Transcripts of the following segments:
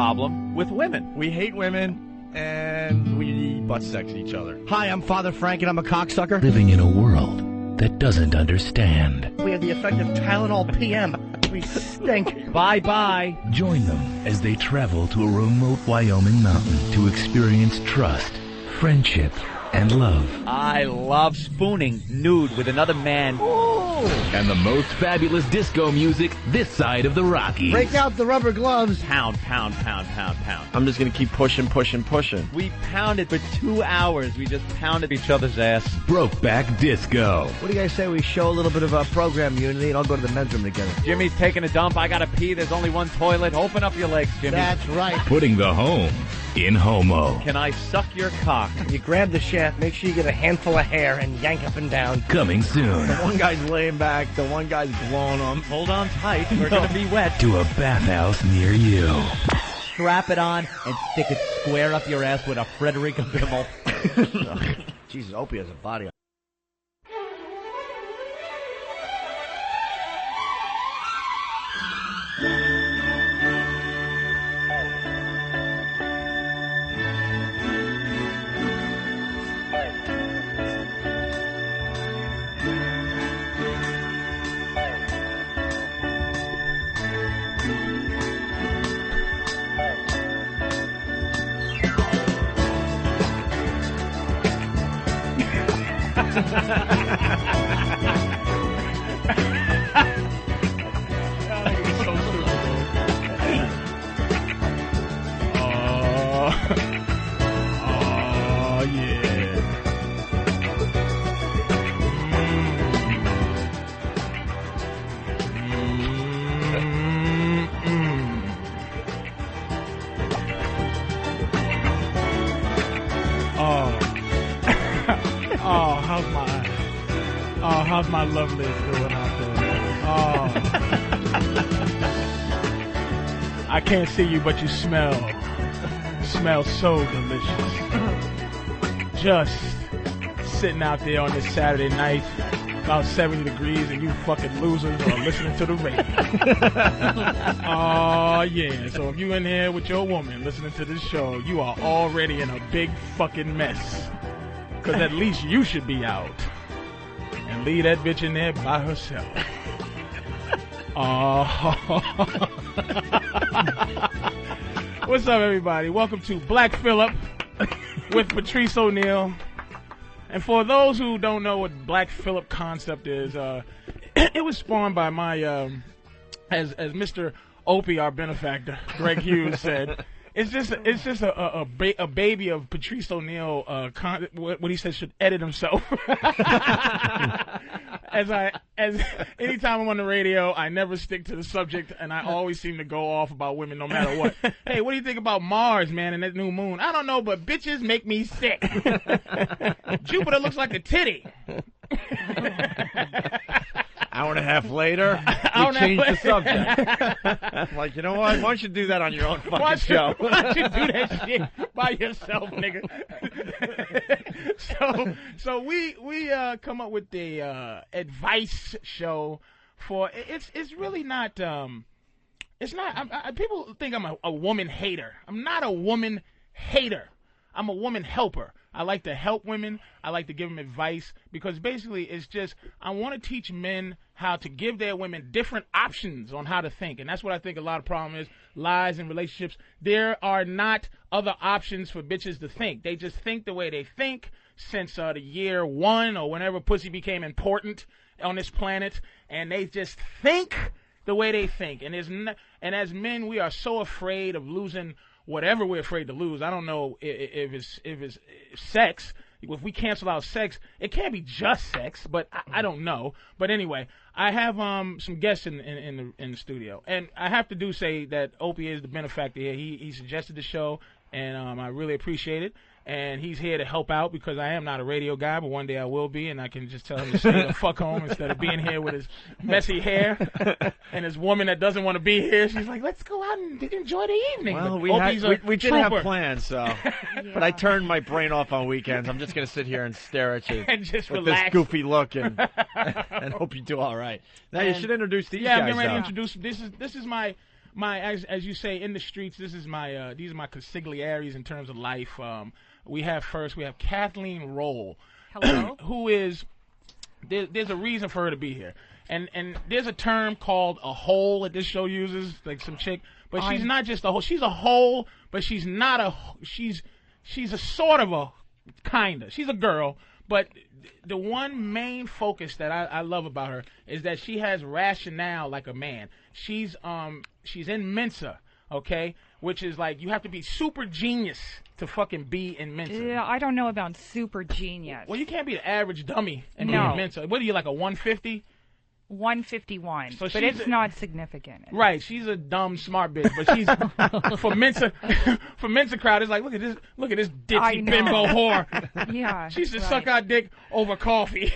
problem with women. We hate women, and we butt sex each other. Hi, I'm Father Frank, and I'm a cocksucker. Living in a world that doesn't understand. We have the effect of Tylenol PM. We stink. Bye-bye. Join them as they travel to a remote Wyoming mountain to experience trust, friendship, and love. I love spooning nude with another man. Ooh. And the most fabulous disco music this side of the Rockies. Break out the rubber gloves. Pound, pound, pound, pound, pound. I'm just going to keep pushing. We pounded for 2 hours. We just pounded each other's ass. Brokeback Disco. What do you guys say we show a little bit of program unity, and I'll go to the men's room together? Jimmy's taking a dump. I got to pee. There's only one toilet. Open up your legs, Jimmy. That's right. Putting the home in homo. Can I suck your cock? You grab the shaft, make sure you get a handful of hair, and yank up and down. Coming soon. The one guy's laying back, the one guy's blowing them. Hold on tight. We're going to be wet. To a bathhouse near you. Strap it on and stick it square up your ass with a Frederica Bimmel. Jesus, Opie has a body. How's my lovely doing out there? Oh. I can't see you, but you smell so delicious. Just sitting out there on this Saturday night, about 70 degrees, and you fucking losers are listening to the radio. Oh, yeah. So if you in here with your woman listening to this show, you are already in a big fucking mess. Because at least you should be out. And leave that bitch in there by herself. What's up, everybody? Welcome to Black Phillip with Patrice O'Neal. And for those who don't know what Black Phillip concept is, it was spawned by my, as Mr. Opie, our benefactor, Greg Hughes, said. It's just a baby of Patrice O'Neal. What he said should edit himself. as anytime I'm on the radio, I never stick to the subject, and I always seem to go off about women no matter what. Hey, what do you think about Mars, man, and that new moon? I don't know, but bitches make me sick. Jupiter looks like a titty. Hour and a half later, we changed the subject. Like, you know what? Why don't you do that on your own fucking show? Why don't you do that shit by yourself, nigga? So we come up with the advice show for it's really not it's not. People think I'm a woman hater. I'm not a woman hater. I'm a woman helper. I like to help women. I like to give them advice because basically it's just I want to teach men how to give their women different options on how to think. And that's what I think a lot of problem is, lies in relationships. There are not other options for bitches to think. They just think the way they think since the year one or whenever pussy became important on this planet. And they just think the way they think. And as men, we are so afraid of losing whatever we're afraid to lose. I don't know if it's sex. If we cancel out sex, it can't be just sex, but I don't know. But anyway, I have some guests in the studio, and I have to say that Opie is the benefactor here. He suggested the show, and I really appreciate it. And he's here to help out because I am not a radio guy, but one day I will be, and I can just tell him to stay the fuck home instead of being here with his messy hair and his woman that doesn't want to be here. She's like, let's go out and enjoy the evening. Well, but we did have plans, so. Yeah. But I turned my brain off on weekends. I'm just going to sit here and stare at you and just with relax. This goofy look and hope you do all right. Now, you should introduce these guys. I'm getting ready to introduce. This is my as you say, in the streets, this is my these are my consigliaries in terms of life. We have Kathleen Rowe. Hello. Who is there's a reason for her to be here. And there's a term called a hole that this show uses, like some chick, but she's not just a hole. She's a hole, but she's not a. She's a sort of a kinda. She's a girl, but the one main focus that I love about her is that she has rationale like a man. She's in Mensa, okay, which is like you have to be super genius to fucking be in Mensa. Yeah, I don't know about super genius. Well, you can't be the average dummy and be in Mensa. What are you, like a 150? 151, so but it's not significant. Right, she's a dumb, smart bitch, but she's for Mensa crowd. It's like look at this ditzy bimbo whore. Yeah, she used to suck our dick over coffee.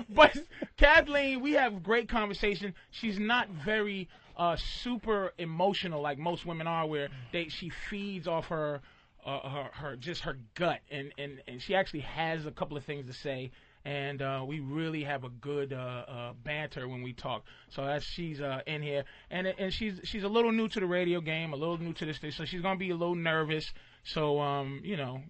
But Kathleen, we have great conversation. She's not very super emotional like most women are, where she feeds off her gut, and she actually has a couple of things to say. And we really have a good banter when we talk. So she's in here, and she's a little new to the radio game, a little new to this thing. So she's gonna be a little nervous. So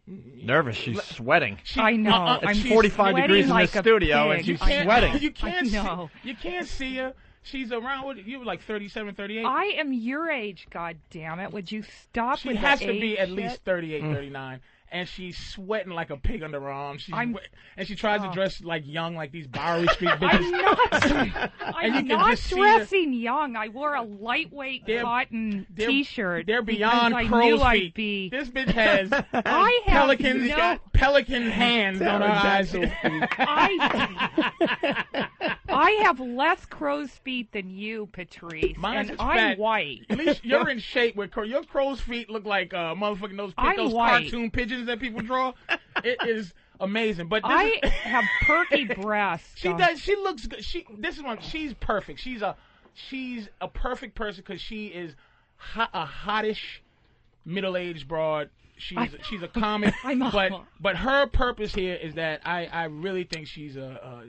nervous. She's sweating. I know. It's 45 degrees in the studio, and she's sweating. You can't see her. She's around. You were like 37, 38. I am your age. God damn it! Would you stop? She has to be at least 38, 39. And she's sweating like a pig under her arm. And she tries to dress like young, like these Bowery Street bitches. I'm not dressing young. I wore a lightweight cotton T-shirt. They're beyond crow's feet. This bitch has pelican hands on her eyes. I have less crow's feet than you, Patrice. Mine's and I'm white. At least you're in shape. Your crow's feet look like motherfucking those cartoon pigeons that people draw. It is amazing. But I have perky breasts. She does. She looks good. She's perfect. She's a perfect person because she is a hottish middle-aged broad. She's a comic. But her purpose here is that I really think she's a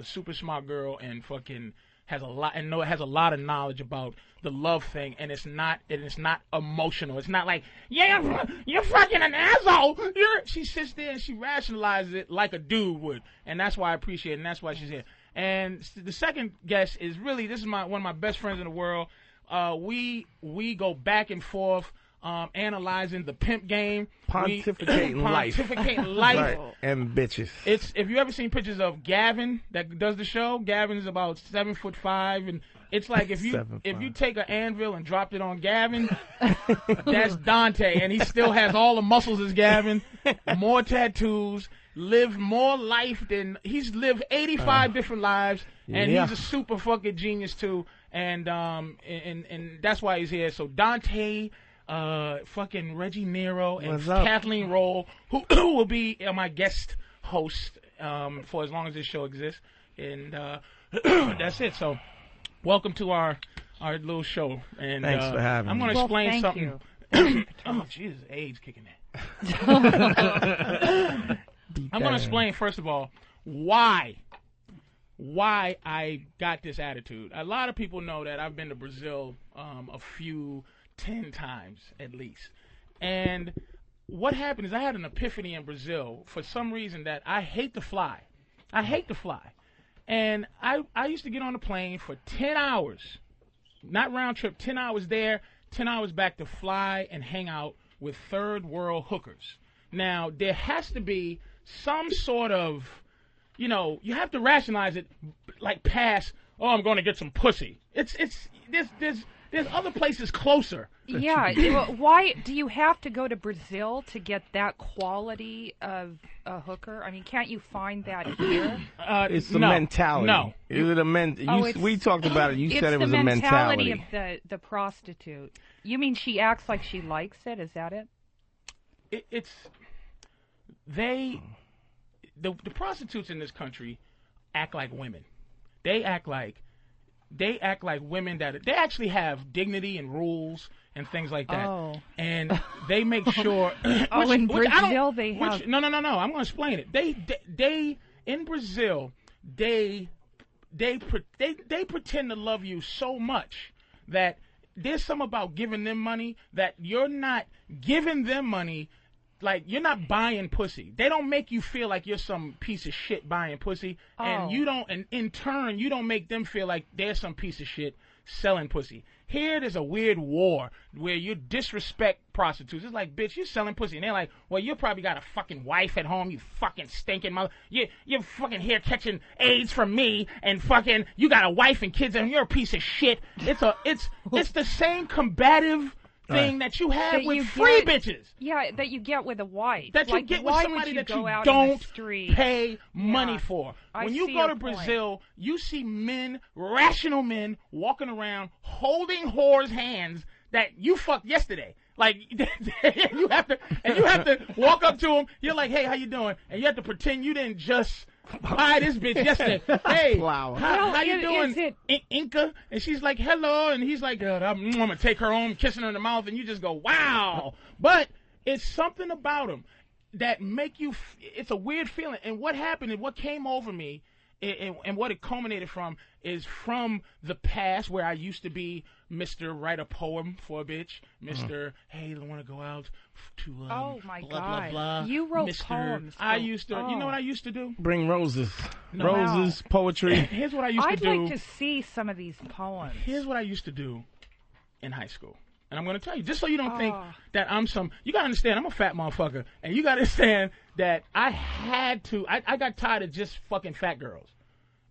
super smart girl and fucking has a lot of knowledge about the love thing, and it's not emotional. It's not like you're fucking an asshole. She sits there and she rationalizes it like a dude would, and that's why I appreciate it, and that's why she's here. And the second guest is really one of my best friends in the world. We go back and forth. Analyzing the pimp game, pontificating life, right. And bitches. If you ever seen pictures of Gavin that does the show, Gavin is about 7'5", and it's like if you take an anvil and dropped it on Gavin, that's Dante, and he still has all the muscles as Gavin, more tattoos, lived more life than he's lived 85 different lives, and he's a super fucking genius too, and that's why he's here. So Dante. Fucking Reggie Nero and Kathleen Rowe, who will be my guest host for as long as this show exists, and that's it. So, welcome to our little show. And thanks for having me. I'm going to explain something. Oh, Jesus, age kicking in. I'm going to explain first of all why I got this attitude. A lot of people know that I've been to Brazil 10 times at least. And what happened is I had an epiphany in Brazil for some reason that I hate to fly. And I used to get on a plane for 10 hours, not round trip, 10 hours there, 10 hours back to fly and hang out with third world hookers. Now, there has to be some sort of, you have to rationalize it like past, I'm going to get some pussy. There's other places closer. Yeah. Why do you have to go to Brazil to get that quality of a hooker? I mean, can't you find that here? It's the mentality. No. Is it we talked about it. You said it was a mentality. It's the mentality of the prostitute. You mean she acts like she likes it? Is that it? The prostitutes in this country act like women. They act like women that they actually have dignity and rules and things like that. Oh. And they make sure. In Brazil they have. No. I'm going to explain it. They in Brazil they pretend to love you so much that there's something about giving them money that you're not giving them money. Like, you're not buying pussy. They don't make you feel like you're some piece of shit buying pussy. And you don't, and in turn, you don't make them feel like they're some piece of shit selling pussy. Here, there's a weird war where you disrespect prostitutes. It's like, bitch, you selling pussy. And they're like, well, you probably got a fucking wife at home, you fucking stinking mother. You're fucking here catching AIDS from me, and fucking, you got a wife and kids, and you're a piece of shit. It's the same combative thing that you have that with free bitches. Yeah, that you get with a wife. That you get with somebody that you don't pay money for. When you go to Brazil, you see men, rational men, walking around holding whores' hands that you fucked yesterday. Like, you have to walk up to them. You're like, hey, how you doing? And you have to pretend you didn't just buy this bitch yesterday. Hey, how you doing, Inca? And she's like, hello. And he's like, I'm gonna take her home, kissing her in the mouth, and you just go, wow. But it's something about them that make you. It's a weird feeling. And what happened and what came over me, and what it culminated from is from the past where I used to be Mr. Write a poem for a bitch, Mr. Hey, I want to go out to oh my blah, God. blah, blah. You wrote Mr. poems. I used to, you know what I used to do? Bring roses. No. Roses, poetry. Here's what I used to do. I'd like to see some of these poems. Here's what I used to do in high school. And I'm going to tell you, just so you don't think that I'm some, you got to understand, I'm a fat motherfucker. And you got to understand that I got tired of just fucking fat girls.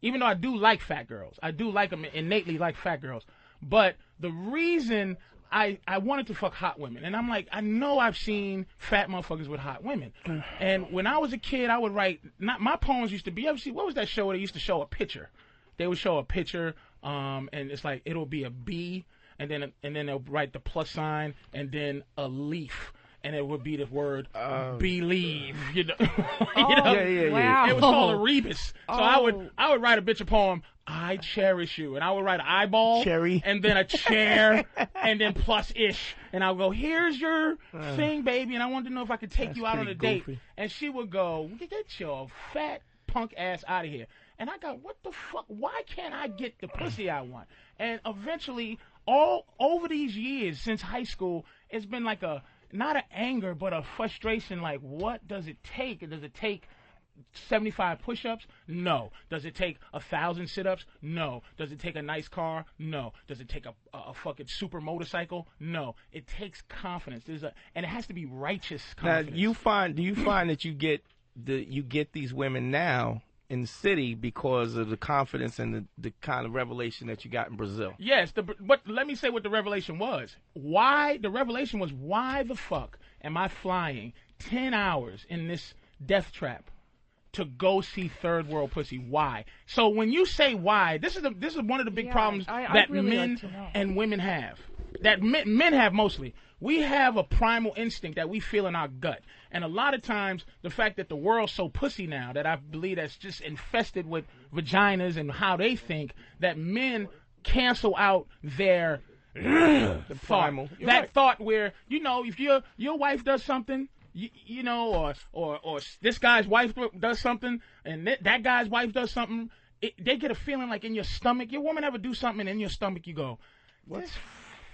Even though I do like fat girls. I do like them, innately like fat girls. But the reason I wanted to fuck hot women, and I'm like, I know I've seen fat motherfuckers with hot women. And when I was a kid, I would write, my poems used to be, you ever see, what was that show where they used to show a picture? They would show a picture, and it's like, it'll be a bee, and then they'll write the plus sign, and then a leaf. And it would be the word believe, you know. Wow. It was called a rebus. So I would write a bitch a poem, I cherish you. And I would write an eyeball. Cherry. And then a chair. And then plus ish. And I'll go, here's your thing, baby. And I wanted to know if I could take you out on a date. Goofy. And she would go, get your fat punk ass out of here. And I go, what the fuck? Why can't I get the pussy I want? And eventually, all over these years since high school, it's been like not an anger, but a frustration, like, what does it take? Does it take 75 push-ups? No. Does it take 1,000 sit-ups? No. Does it take a nice car? No. Does it take a fucking super motorcycle? No. It takes confidence. And it has to be righteous confidence. Now, do you find that you get these women now in the city because of the confidence and the kind of revelation that you got in Brazil? Yes, but let me say what the revelation was. Why the fuck am I flying 10 hours in this death trap to go see third world pussy? Why? So when you say why, this is one of the big problems that really men and women have. That men have mostly. We have a primal instinct that we feel in our gut. And a lot of times, the fact that the world's so pussy now, that I believe that's just infested with vaginas and how they think, that men cancel out their primal. Thought where, you know, if your wife does something, you know, or this guy's wife does something, and that guy's wife does something, they get a feeling like in your stomach. Your woman ever do something, and in your stomach you go, this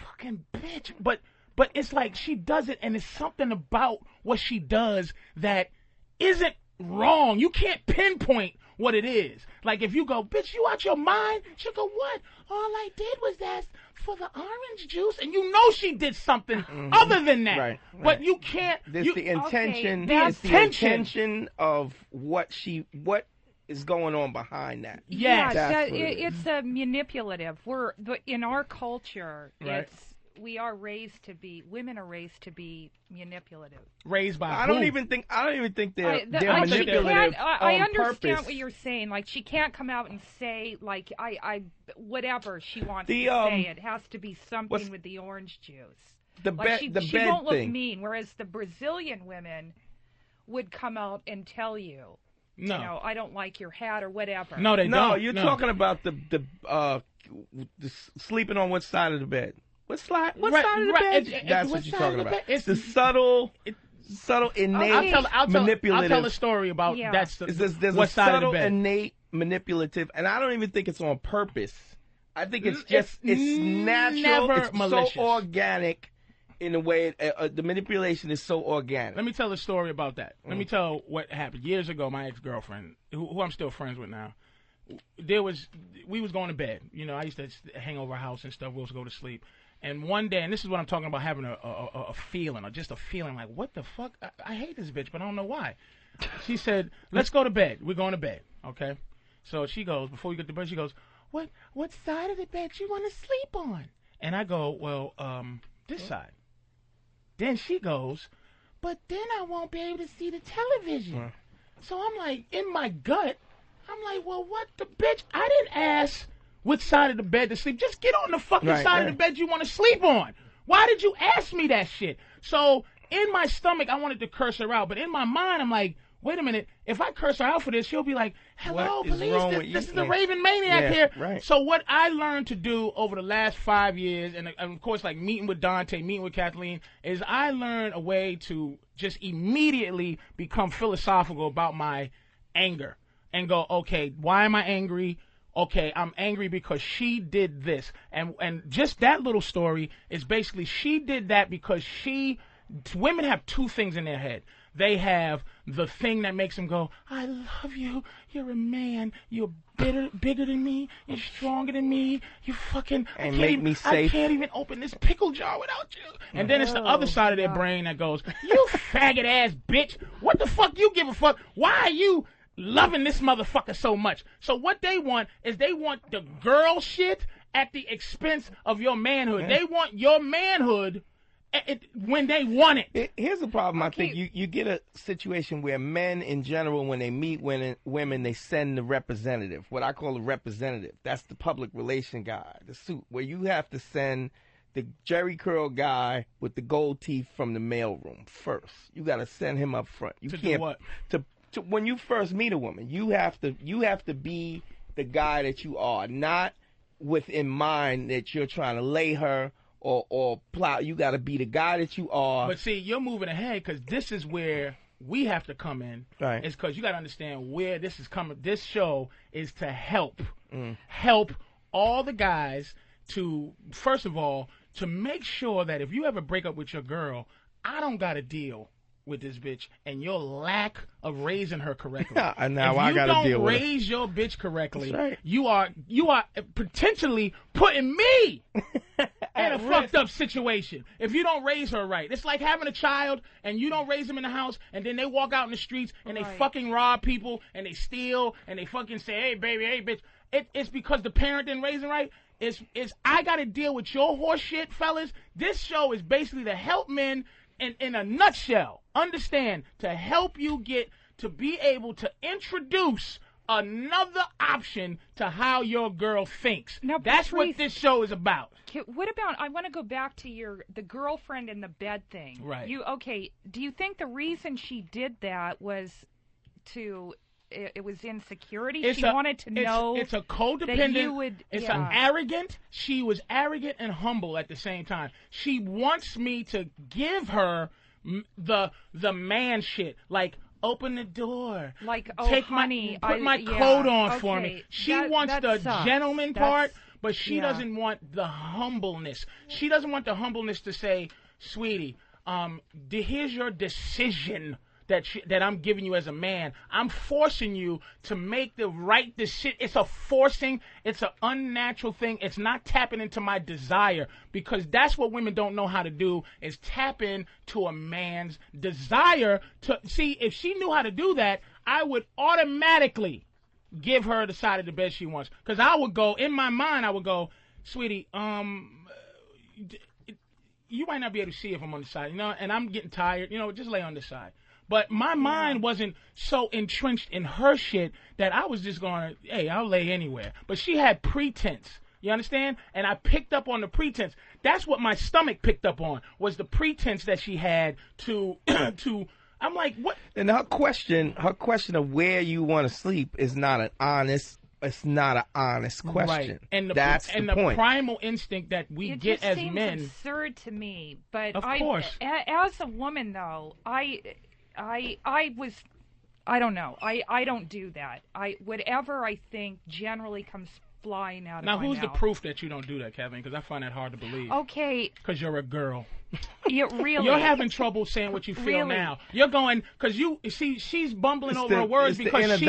fucking bitch. But it's like she does it, and it's something about what she does that isn't wrong. You can't pinpoint what it is. Like if you go, bitch, you out your mind? She'll go, what? All I did was ask for the orange juice, and you know she did something other than that. Right. But you can't. There's the intention. Okay, it's the intention of what is going on behind that. Yes. Yeah, it's a manipulative. In our culture, Right. women are raised to be manipulative. Raised by I don't even think they're I manipulative understand purpose. what you're saying. Like she can't come out and say like I whatever she wants to say. It has to be something with the orange juice. She won't look mean. Whereas the Brazilian women would come out and tell you. No. You know, I don't like your hat or whatever. No, they don't. No, you're talking about the sleeping on what side of the bed. What side of the bed? That's what you're talking about. It's the subtle, innate, manipulative. I'll tell a story about there's what a side subtle, of the bed. innate, manipulative, and I don't even think it's on purpose. I think it's just it's natural. It's malicious. So organic in a way. The manipulation is so organic. Let me tell a story about that. Let me tell what happened years ago. My ex-girlfriend, who I'm still friends with now, we was going to bed. You know, I used to hang over her house and stuff. We was go to sleep. And one day, and this is what I'm talking about, having a feeling, or just a feeling like, what the fuck? I hate this bitch, but I don't know why. She said, let's go to bed. We're going to bed, okay? So she goes, before we get to bed, she goes, what side of the bed you want to sleep on? And I go, well, this side. Then she goes, but then I won't be able to see the television. So I'm like, in my gut, I'm like, well, what the bitch? I didn't ask which side of the bed to sleep. Just get on the fucking side of the bed you want to sleep on. Why did you ask me that shit? So in my stomach, I wanted to curse her out. But in my mind, I'm like, wait a minute. If I curse her out for this, she'll be like, hello, police. This is the raving maniac here. Right. So what I learned to do over the last 5 years, and of course, like meeting with Dante, meeting with Kathleen, is I learned a way to just immediately become philosophical about my anger and go, okay, why am I angry? Okay, I'm angry because she did this. And just that little story is basically she did that because women have two things in their head. They have the thing that makes them go, I love you, you're a man, you're bigger than me, you're stronger than me, you fucking, I can't even open this pickle jar without you. And then it's the other side of their brain that goes, you faggot ass bitch, what the fuck you give a fuck? Why are you loving this motherfucker so much? So what they want is they want the girl shit at the expense of your manhood. Yeah. They want your manhood when they want it. Here's the problem. I think you get a situation where men in general, when they meet women, they send the representative, what I call a representative. That's the public relation guy, the suit, where you have to send the Jerry curl guy with the gold teeth from the mailroom first. You got to send him up front. You can't do what? To when you first meet a woman, you have to be the guy that you are, not with in mind that you're trying to lay her or plow. You got to be the guy that you are. But see, you're moving ahead because this is where we have to come in. Right. It's because you got to understand where this is coming. This show is to help all the guys to, first of all, to make sure that if you ever break up with your girl, I don't got to deal with this bitch and your lack of raising her correctly. And now I got to deal with it. If you don't raise your bitch correctly, right. you are potentially putting me in a fucked up situation. If you don't raise her right, it's like having a child and you don't raise them in the house, and then they walk out in the streets and they fucking rob people and they steal and they fucking say, "Hey baby, hey bitch." It's because the parent didn't raise them right. It's I got to deal with your horse shit, fellas. This show is basically to help men. In a nutshell, understand, to help you get to be able to introduce another option to how your girl thinks. Now, that's what this show is about. What about, I want to go back to the girlfriend in the bed thing. Right. Do you think the reason she did that was it was insecurity? She wanted to know. It's a codependent. An arrogant. She was arrogant and humble at the same time. She wants me to give her the man shit, like open the door, like put my coat on for me. She wants the gentleman part, but she doesn't want the humbleness. She doesn't want the humbleness to say, "Sweetie, here's your decision." That I'm giving you as a man. I'm forcing you to make the right decision. It's a forcing. It's an unnatural thing. It's not tapping into my desire, because that's what women don't know how to do, is tap into a man's desire. To see, if she knew how to do that, I would automatically give her the side of the bed she wants. Because I would go, in my mind, "Sweetie, you might not be able to see if I'm on the side, and I'm getting tired, just lay on the side." But my mind wasn't so entrenched in her shit that I was just going, hey, I'll lay anywhere. But she had pretense. You understand? And I picked up on the pretense. That's what my stomach picked up on, was the pretense that she had to I'm like, what? And her question of where you want to sleep is not an honest. It's not an honest question. Right. And that's the point. Primal instinct that we get as men. It just seems absurd to me. But of course. As a woman, though, I don't know. I don't do that. Whatever I think generally comes flying out of now, my who's mouth. the proof that you don't do that, Kathleen? Because I find that hard to believe. Okay. Because you're a girl. Really? You're having trouble saying what you feel now. You're going, because she's bumbling over her words because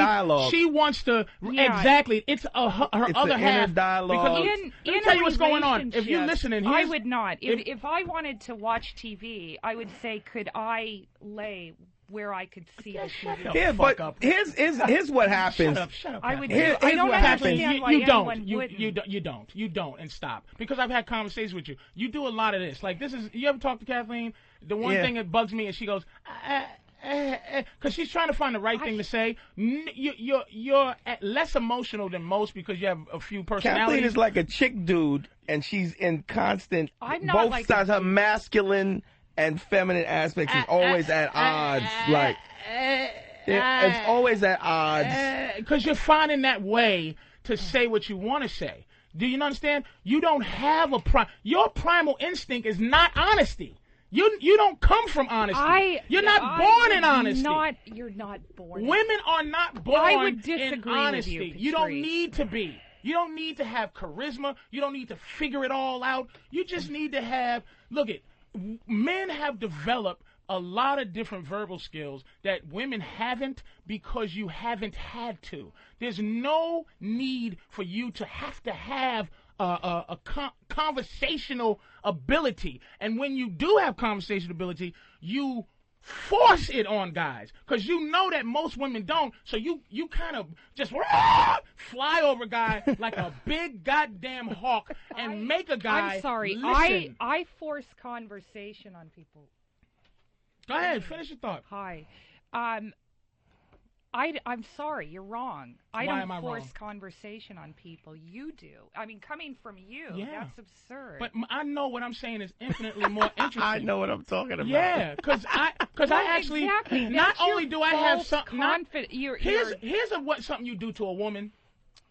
she wants to, exactly, it's her other half. Dialogue. Because let me tell you what's going on. If you're listening, I would not. If I wanted to watch TV, I would say, could I lay where I could see the TV? Yeah, but here's what happens. Shut up. I would. Here's I don't what happens. understand why anyone wouldn't. You don't, and stop. Because I've had conversations with you. You do a lot of this. Like this is. You ever talk to Kathleen? The one thing that bugs me is she goes, because she's trying to find the right thing to say. You're less emotional than most because you have a few personalities. Kathleen is like a chick dude, and she's in constant. I'm not both like sides. Her masculine and feminine aspects is always at odds. It's always at odds. Because you're finding that way to say what you want to say. Do you understand? You don't have your primal instinct is not honesty. You don't come from honesty. You're not born in honesty. You're not born. Women are not born I would disagree in honesty. with you, You don't need to be. You don't need to have charisma. You don't need to figure it all out. You just need to have. Men have developed a lot of different verbal skills that women haven't because you haven't had to. There's no need for you to have a conversational ability. And when you do have conversational ability, you force it on guys because you know that most women don't. So you kind of just fly over a guy like a big goddamn hawk and make a guy I'm sorry. Listen. I force conversation on people. Go ahead. Finish your thought. Hi. I'm sorry, you're wrong. I Why don't am I force wrong? conversation on people. You do. I mean, coming from you, that's absurd. But I know what I'm saying is infinitely more interesting. I know what I'm talking about. Yeah, because I actually exactly. not only do I have something. Here's something you do to a woman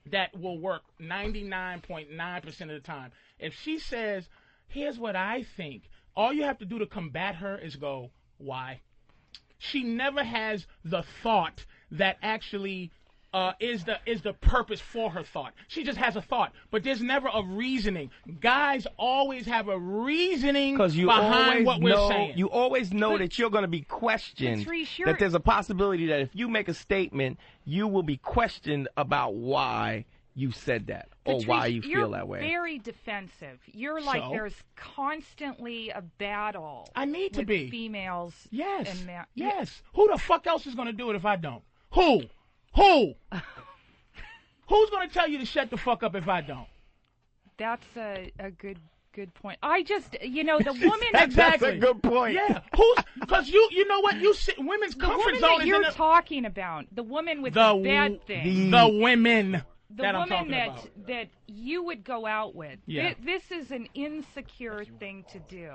that will work 99.9% of the time. If she says, "Here's what I think," all you have to do to combat her is go, "Why?" She never has the thought that actually is the purpose for her thought. She just has a thought, but there's never a reasoning. Guys always have a reasoning behind what we're saying. You always know that you're going to be questioned. That there's a possibility that if you make a statement, you will be questioned about why you said that or why you feel that way. You're very defensive. You're like there's constantly a battle. I need to be females. Yes. And yes. Who the fuck else is going to do it if I don't? Who? Who's going to tell you to shut the fuck up if I don't? That's a good point. I just, the woman. That's a good point. Yeah. Because you know what? Women's comfort zone is you're talking about. The woman with the bad thing. The women. The woman that you would go out with. Yeah. This is an insecure thing to do.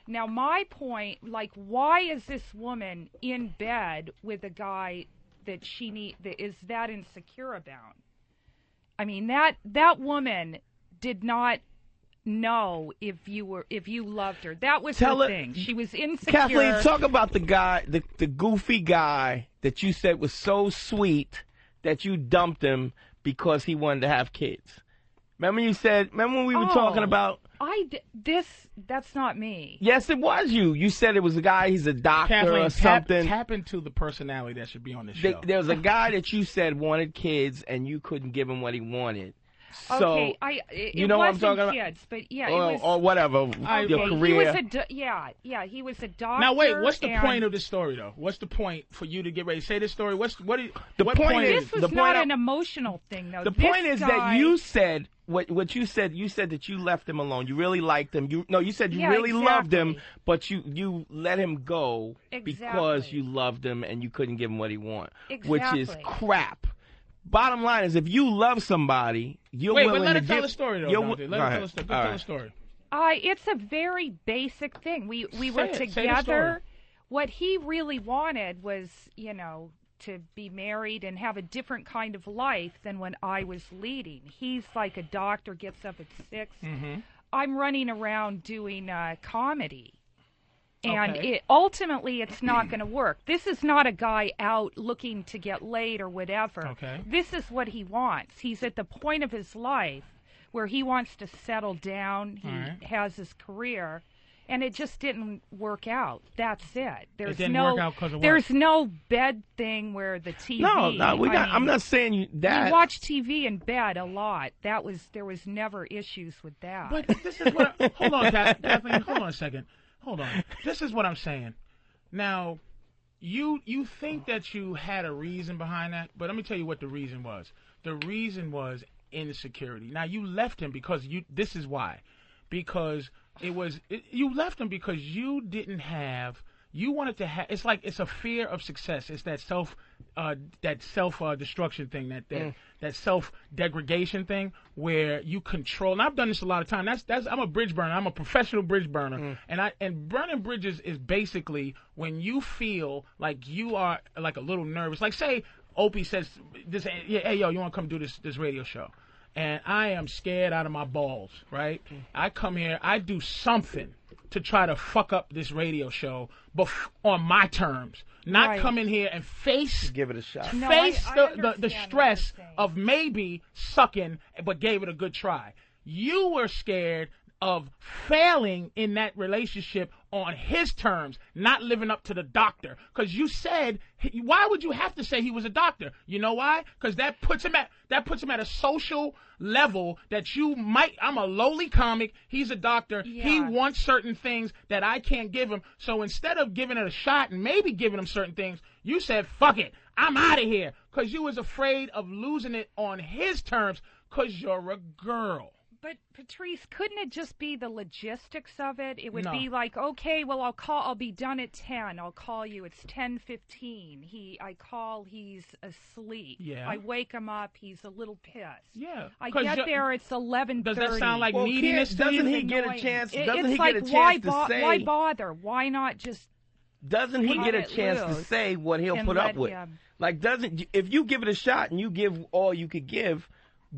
Now, my point, why is this woman in bed with a guy that that is that insecure about? I mean, that woman did not know if you loved her. That was her thing. She was insecure. Kathleen, talk about the guy, the goofy guy that you said was so sweet that you dumped him because he wanted to have kids. Remember when we were talking about... That's not me. Yes, it was you. You said it was a guy, he's a doctor Kathleen, or something. Tap into the personality that should be on the show. There was a guy that you said wanted kids and you couldn't give him what he wanted. So, okay, you know what I'm talking about? Kids, but yeah, or whatever, your career. He was a doctor. Now wait, what's the point of the story though? What's the point for you to get ready to say this story? What point is? This was not an emotional thing though. The point is that you said what you said. You said that you left him alone. You really liked him. You said you really loved him, but you let him go because you loved him and you couldn't give him what he wanted, which is crap. Bottom line is, if you love somebody, you're willing to give... Wait, but let her tell the story, though, Dante. Let her tell the story. It's a very basic thing. We were together. What he really wanted was, to be married and have a different kind of life than when I was leading. He's like a doctor, gets up at 6. Mm-hmm. I'm running around doing comedy. And ultimately, it's not going to work. This is not a guy out looking to get laid or whatever. Okay. This is what he wants. He's at the point of his life where he wants to settle down. He has his career. And it just didn't work out. That's it. It didn't work out because of what? There's no bed thing where the TV. I'm not saying that. We watch TV in bed a lot. There was never issues with that. But this is what. Hold on, Kathleen. Hold on a second. Hold on. This is what I'm saying. Now, you think that you had a reason behind that, but let me tell you what the reason was. The reason was insecurity. Now, you left him because this is why. Because you left him because you didn't have. You wanted to have. It's a fear of success. It's that self destruction thing, that self degradation thing where you control. And I've done this a lot of times. I'm a bridge burner. I'm a professional bridge burner. And burning bridges is basically when you feel like you are like a little nervous. Like say Opie says this. Hey yo, you want to come do this radio show? And I am scared out of my balls, right? I come here, I do something to try to fuck up this radio show, but on my terms. Not come in here and give it a shot. Face the stress of maybe sucking, but gave it a good try. You were scared of failing in that relationship on his terms, not living up to the doctor. Because you said, why would you have to say he was a doctor? You know why? Because that puts him at a social level that you might. I'm a lowly comic. He's a doctor. Yeah. He wants certain things that I can't give him. So instead of giving it a shot and maybe giving him certain things, you said, fuck it, I'm out of here. Because you was afraid of losing it on his terms because you're a girl. But Patrice, couldn't it just be the logistics of it? It would be like, okay, well, I'll be done at 10. I'll call you. It's 10:15. I call, he's asleep. Yeah. I wake him up. He's a little pissed. Yeah. I get there. It's 11:30. Does that sound like neediness? Doesn't he get a chance? Doesn't he get a chance to say? Why bother? Why not just? Doesn't he get a chance to say what he'll put up with? Like, if you give it a shot and you give all you could give,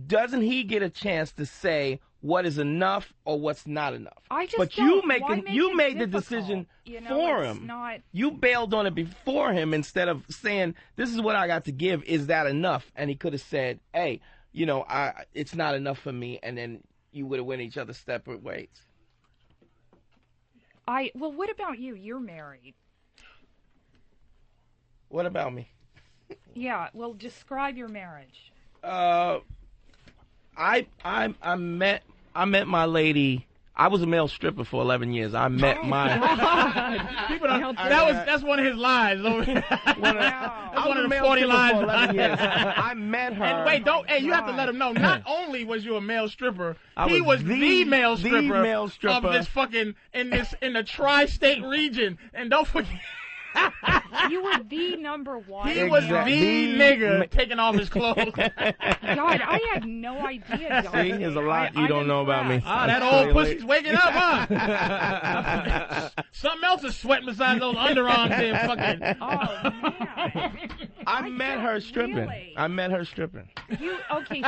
doesn't he get a chance to say what is enough or what's not enough? But you made the decision for him. You bailed on it before him instead of saying, this is what I got to give. Is that enough? And he could have said, hey, it's not enough for me. And then you would have went each other's separate ways. Well, what about you? You're married. What about me? Yeah, well, describe your marriage. I met my lady. I was a male stripper for 11 years. I met my. That's one of his lies. That's one of the 40 lines. For 11 years. I met her. And wait, you have to let him know. Not only was you a male stripper, he was the male stripper of this fucking in the tri-state region. And don't forget. You were the number one. He was the nigga taking off his clothes. God, I had no idea. See, there's a lot you don't know about me. That old pussy's waking up, huh? Something else is sweating beside those underarms there, fucking. Oh man. I met her stripping. Really? I met her stripping.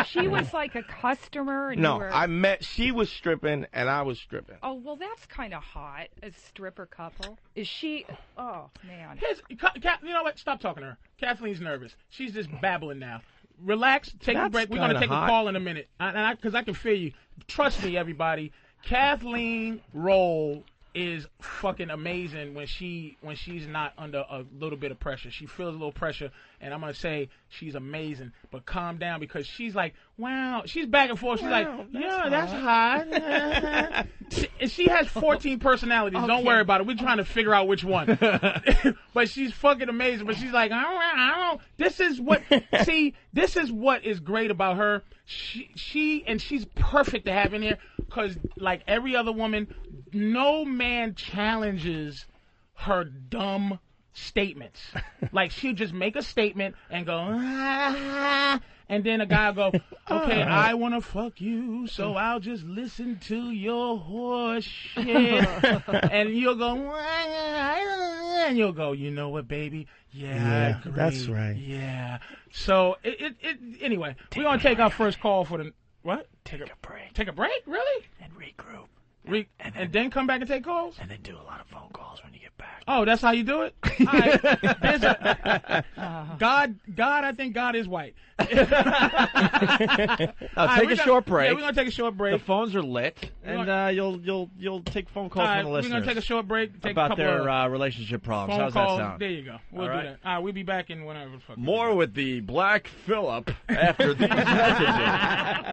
She was like a customer. And she was stripping and I was stripping. Oh, well, that's kind of hot, a stripper couple. Is she? Oh, man. You know what? Stop talking to her. Kathleen's nervous. She's just babbling now. Relax. Take a break. We're going to take a call in a minute. Because I can feel you. Trust me, everybody. Kathleen Rowe is fucking amazing when she's not under a little bit of pressure. She feels a little pressure, and I'm gonna say she's amazing. But calm down because she's like, wow. She's back and forth. She's like, yeah, that's hot. She has 14 personalities. Okay. Don't worry about it. We're trying to figure out which one. But she's fucking amazing. But she's like, I don't. This is what is great about her. She's perfect to have in here because like every other woman, no man challenges her dumb statements. Like she'll just make a statement and go, and then a guy will go, okay, I want to fuck you, so I'll just listen to your horse shit. And you'll go, and you'll go, you know what, baby? Yeah, I agree. That's right. Yeah. So anyway, we're gonna take our first call for the what? Take a break. Take a break? Really? And regroup. And then come back and take calls? And then do a lot of phone calls when you get back. Oh, that's how you do it? All right. God, I think God is white. Take a short break. Yeah, we're going to take a short break. The phones are lit, and you'll take phone calls from the listeners. We're going to take a short break. Take about a couple their relationship problems. How's calls. that sound? There you go. We'll do that. All right, we'll be back in whenever. More with the Black Phillip after these messages.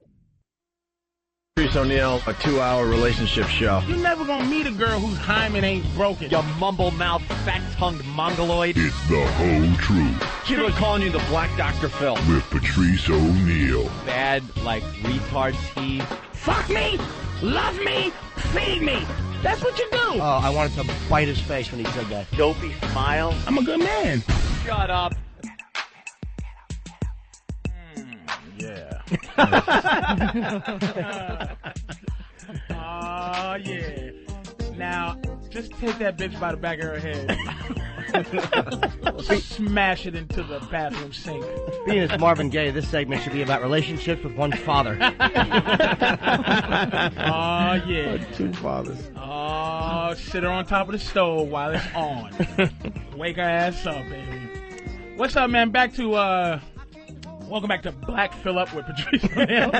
Patrice O'Neal, a 2-hour relationship show. You're never gonna meet a girl whose hymen ain't broken. You mumble-mouthed, fat-tongued mongoloid. It's the whole truth. People are calling you the Black Dr. Phil. With Patrice O'Neal. Bad, like, retard Steve. Fuck me, love me, feed me. That's what you do. Oh, I wanted to bite his face when he said that. Dopey smile. I'm a good man. Shut up. Yeah. Oh, yeah. Now, just take that bitch by the back of her head. Smash it into the bathroom sink. Being as Marvin Gaye, this segment should be about relationships with one's father. Oh, yeah. Two fathers. Oh, sit her on top of the stove while it's on. Wake her ass up, baby. What's up, man? Welcome back to Black Phillip with Patrice O'Neal.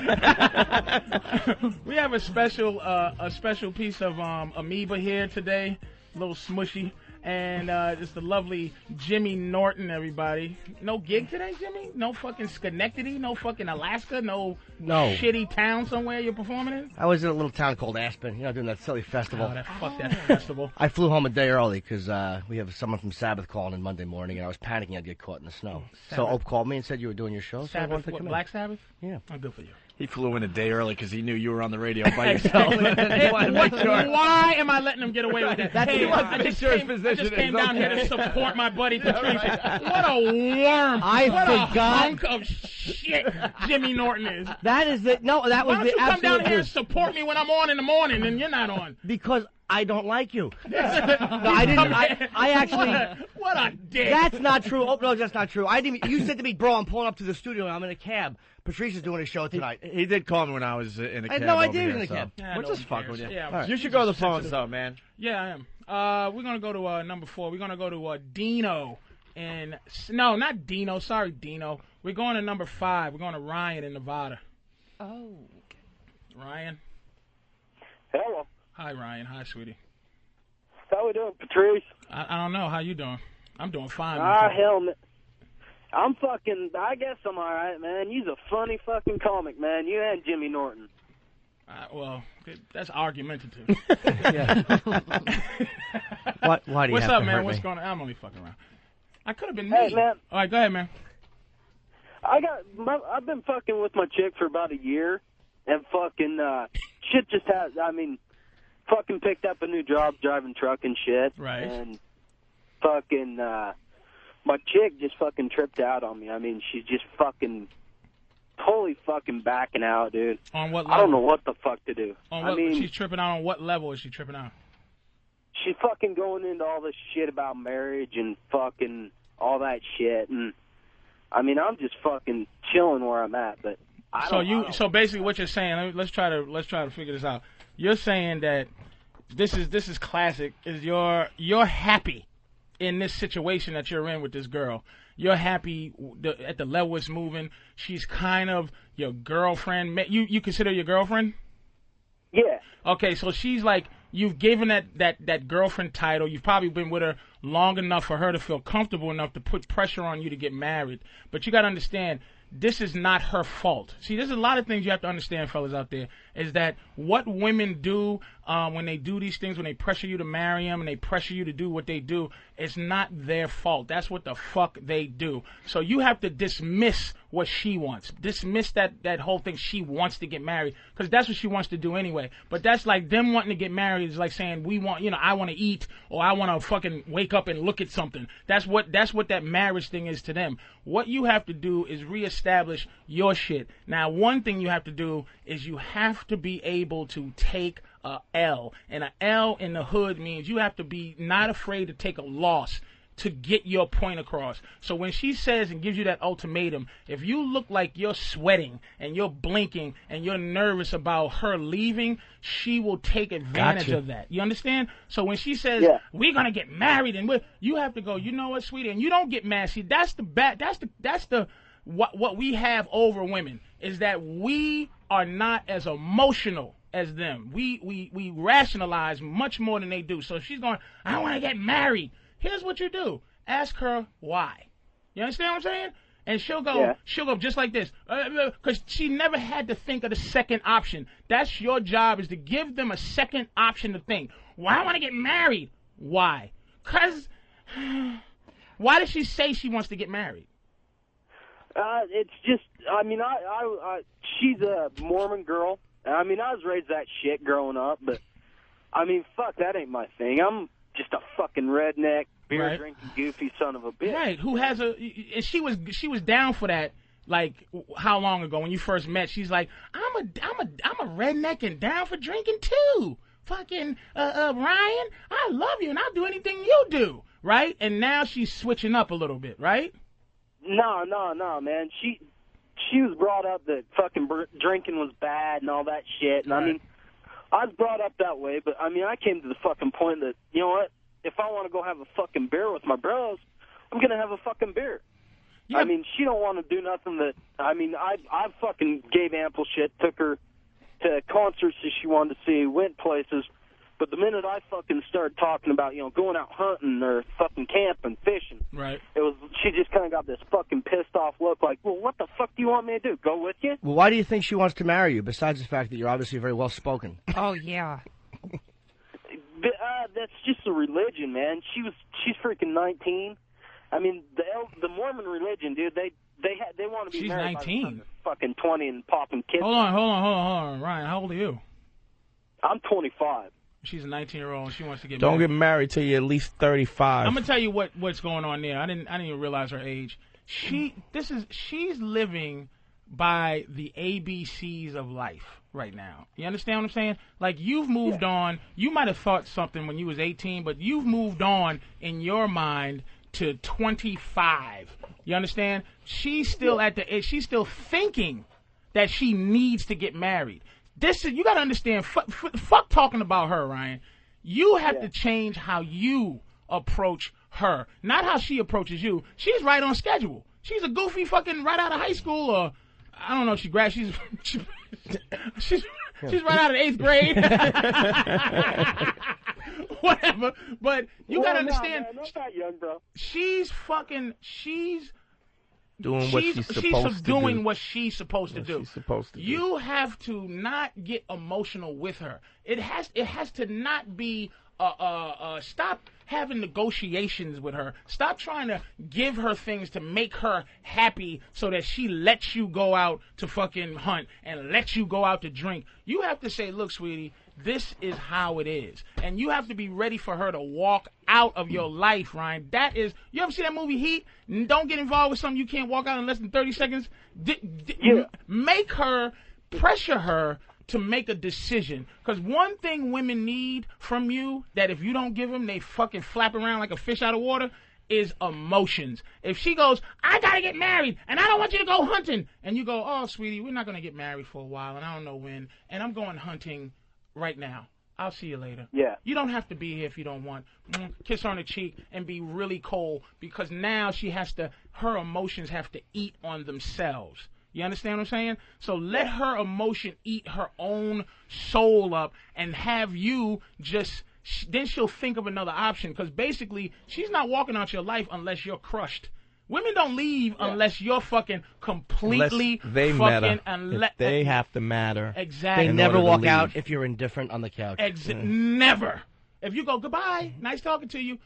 We have a special piece of amoeba here today, a little smushy, and it's the lovely Jimmy Norton. Everybody, no gig today, Jimmy? No fucking Schenectady? No fucking Alaska? No shitty town somewhere you're performing in? I was in a little town called Aspen, doing that silly festival. Fuck that festival. I flew home a day early because we have someone from Sabbath calling in Monday morning, and I was panicking I'd get caught in the snow. So Ope called me and said you were doing your show. Sabbath, so Black Sabbath? Yeah. Oh, good for you. He flew in a day early because he knew you were on the radio by yourself. Why am I letting him get away with that? I just came down here to support my buddy Patrice. What a worm! What a hunk of shit Jimmy Norton is. That was Why the don't you come absolute down here and support me when I'm on in the morning and you're not on? Because I don't like you. No, I didn't. I actually. What a dick. That's not true. Oh, no, that's not true. I didn't. You said to me, bro, I'm pulling up to the studio and I'm in a cab. Patrice is doing a show tonight. He did call me when I was in a cab. No, I did in a cab. We're just fucking with you. Yeah, right. You should go to the phones, though, man. Yeah, I am. We're going to go to number 4. We're going to go to Dino. No, not Dino. Sorry, Dino. We're going to number 5. We're going to Ryan in Nevada. Oh. Ryan. Hello. Hi, Ryan. Hi, sweetie. How we doing, Patrice? I don't know. How you doing? I'm doing fine. Hell, man. I guess I'm all right, man. You's a funny fucking comic, man. You and Jimmy Norton. Well, that's argumentative. Yeah. Why do you What's have up, to man? hurt What's me? going on? I'm only fucking around. I could have been Hey, me. man. All right, go ahead, man. I've been fucking with my chick for about a year, and fucking shit just has. Fucking picked up a new job driving truck and shit. Right. And fucking my chick just fucking tripped out on me. She's just fucking totally fucking backing out, dude. On what level? I don't know what the fuck to do. She's tripping out on what level is she tripping out? She's fucking going into all this shit about marriage and fucking all that shit. And I'm just fucking chilling where I'm at, but So basically what you're saying, let's try to figure this out. You're saying that this is classic. Is you're happy in this situation that you're in with this girl. You're happy at the level it's moving. She's kind of your girlfriend. You consider your girlfriend? Yeah. Okay, so she's like, you've given that girlfriend title. You've probably been with her long enough for her to feel comfortable enough to put pressure on you to get married. But you got to understand, this is not her fault. See, there's a lot of things you have to understand, fellas out there, is that what women do when they do these things, when they pressure you to marry them and they pressure you to do what they do, it's not their fault. That's what the fuck they do. So you have to dismiss what she wants. Dismiss that whole thing. She wants to get married because that's what she wants to do anyway. But that's like them wanting to get married is like saying I want to eat or I want to fucking wake up and look at something. That's what that marriage thing is to them. What you have to do is reestablish your shit. Now, one thing you have to do is you have to be able to take a L. And a L in the hood means you have to be not afraid to take a loss to get your point across. So when she says and gives you that ultimatum, if you look like you're sweating and you're blinking and you're nervous about her leaving, she will take advantage of that. You understand? So when she says, we're going to get married, and you have to go, you know what, sweetie, and you don't get mad. See, that's what we have over women, is that we are not as emotional as them. We rationalize much more than they do. So if she's going, I want to get married, here's what you do. Ask her why. You understand what I'm saying? And she'll go just like this. Because she never had to think of the second option. That's your job, is to give them a second option to think. Well, I want to get married. Why? Because, why does she say she wants to get married? It's just, I mean, she's a Mormon girl. I mean, I was raised that shit growing up, but, I mean, fuck, that ain't my thing. I'm just a fucking redneck, beer-drinking, goofy son of a bitch. Right, who has and she was down for that, like, how long ago when you first met? She's like, I'm a redneck and down for drinking, too. Fucking, Ryan, I love you, and I'll do anything you do, right? And now she's switching up a little bit, right? No, man. She was brought up that fucking drinking was bad and all that shit. And I mean, I was brought up that way, but I mean, I came to the fucking point that, you know what? If I want to go have a fucking beer with my bros, I'm going to have a fucking beer. Yeah. I mean, she don't want to do nothing that, I mean, I fucking gave ample shit, took her to concerts that she wanted to see, went places. But the minute I fucking started talking about, you know, going out hunting or fucking camping, fishing, she just kind of got this fucking pissed off look like, well, what the fuck do you want me to do? Go with you? Well, why do you think she wants to marry you, besides the fact that you're obviously very well spoken? Oh, yeah. That's just a religion, man. She's freaking 19. I mean, the Mormon religion, dude, they want to be married 19. By the time they're fucking 20 and popping kids. Hold on. Ryan, how old are you? I'm 25. She's a 19-year-old and she wants to get married. Don't get married till you're at least 35. I'm gonna tell you what's going on there. I didn't even realize her age. She's living by the ABCs of life right now. You understand what I'm saying? Like, you've moved on. You might have thought something when you was 18, but you've moved on in your mind to 25. You understand? She's still at the age. She's still thinking that she needs to get married. You got to understand, fuck talking about her, Ryan. You have to change how you approach her, not how she approaches you. She's right on schedule. She's a goofy fucking right out of high school, or I don't know if she's right out of 8th grade. Whatever. But you got to understand. Man, not that young, bro. She's doing what she's supposed to do. She's doing what she's supposed to do. You have to not get emotional with her. It has to not be stop having negotiations with her. Stop trying to give her things to make her happy so that she lets you go out to fucking hunt and lets you go out to drink. You have to say, look, sweetie, this is how it is. And you have to be ready for her to walk out of your life, Ryan. That is, you ever see that movie Heat? Don't get involved with something you can't walk out in less than 30 seconds. Make her, pressure her to make a decision. Because one thing women need from you that if you don't give them, they fucking flap around like a fish out of water, is emotions. If she goes, I gotta get married, and I don't want you to go hunting, and you go, oh, sweetie, we're not gonna get married for a while, and I don't know when, and I'm going hunting right now. I'll see you later. Yeah. You don't have to be here if you don't want. Kiss her on the cheek and be really cold, because now her emotions have to eat on themselves. You understand what I'm saying? So let her emotion eat her own soul up and have you just, then she'll think of another option, because basically she's not walking out your life unless you're crushed. Women don't leave unless you're fucking completely they have to matter. Exactly. They never walk out if you're indifferent on the couch. Never. If you go, goodbye, nice talking to you,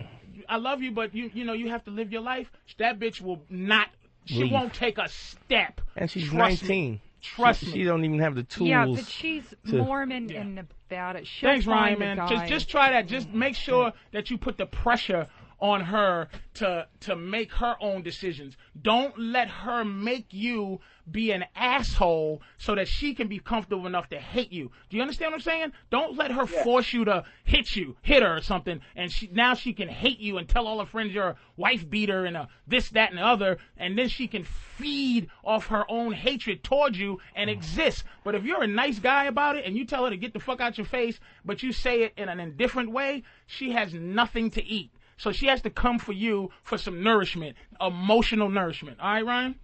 I love you, but you have to live your life, that bitch will not, she won't take a step. And she's 19. Trust me. She don't even have the tools. Yeah, but she's Mormon in Nevada. Thanks, Ryan, man. Just try that. Just make sure that you put the pressure on her to make her own decisions. Don't let her make you be an asshole so that she can be comfortable enough to hate you. Do you understand what I'm saying? Don't let her force you to hit her or something, and now she can hate you and tell all her friends you're a wife beater and a this, that, and the other, and then she can feed off her own hatred towards you and exist. But if you're a nice guy about it and you tell her to get the fuck out your face, but you say it in an indifferent way, she has nothing to eat. So she has to come for you for some nourishment, emotional nourishment. All right, Ryan?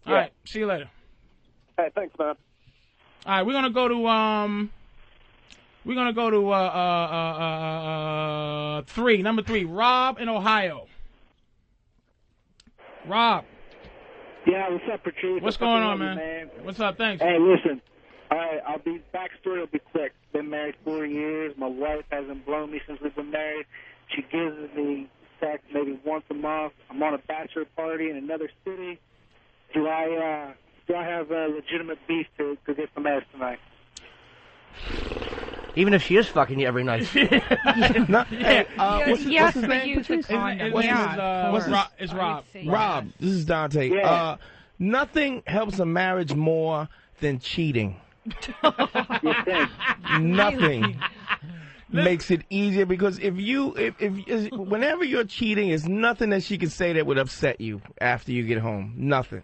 All right, see you later. Hey, thanks, man. All right, we're gonna go to number 3, Rob in Ohio. Rob. Yeah, what's up, Patrice? What's going on, man? What's up? Thanks. Hey, listen. All right, backstory will be quick. Been married 4 years. My wife hasn't blown me since we've been married. She gives me sex maybe once a month. I'm on a bachelor party in another city. Do I have a legitimate beef to get some ass tonight? Even if she is fucking you every night. What's his name? It's Rob. Rob, this is Dante. Yeah. Nothing helps a marriage more than cheating. Nothing makes it easier, because whenever you're cheating, there's nothing that she can say that would upset you after you get home. Nothing.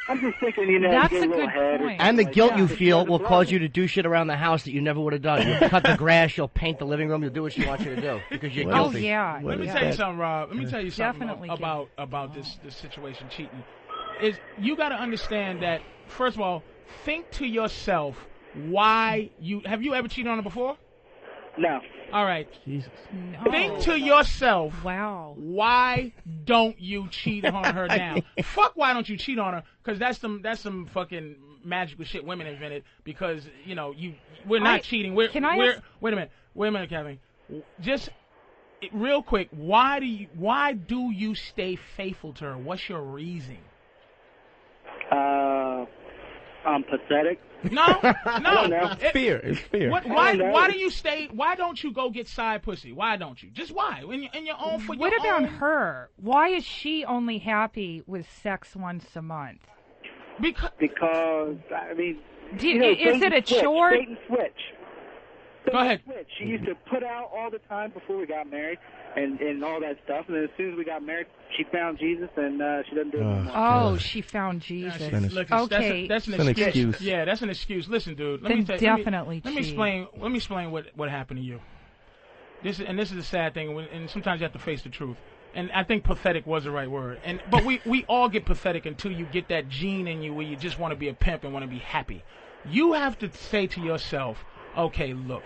I'm just thinking, that's a good point. And the guilt you feel will cause you to do shit around the house that you never would have done. You'll cut the grass, you'll paint the living room, you'll do what she wants you to do because you're guilty. Oh, yeah. Let me tell you something, Rob. Let me tell you something Definitely about this situation, cheating. Is you got to understand that, first of all, think to yourself why have you ever cheated on her before? No. All right. Jesus. No. Think to yourself, wow, why don't you cheat on her now? Fuck, why don't you cheat on her? Because that's some fucking magical shit women invented. Because we're not cheating. Wait a minute, Kevin. Just real quick, why do you stay faithful to her? What's your reason? I'm pathetic. No. It's fear. It's fear. Why do you stay? Why don't you go get side pussy? Why don't you? Just why? In your own. What about her? Why is she only happy with sex once a month? Because I mean, is it a chore? Bait and switch. Go ahead. She used to put out all the time before we got married and all that stuff. And then as soon as we got married, she found Jesus and she doesn't do it anymore. Oh, she found Jesus. Okay. That's an excuse. Yeah, that's an excuse. Listen, dude. Let me explain what happened to you. This is the sad thing, and sometimes you have to face the truth. And I think pathetic was the right word. But we all get pathetic until you get that gene in you where you just want to be a pimp and want to be happy. You have to say to yourself, okay, look,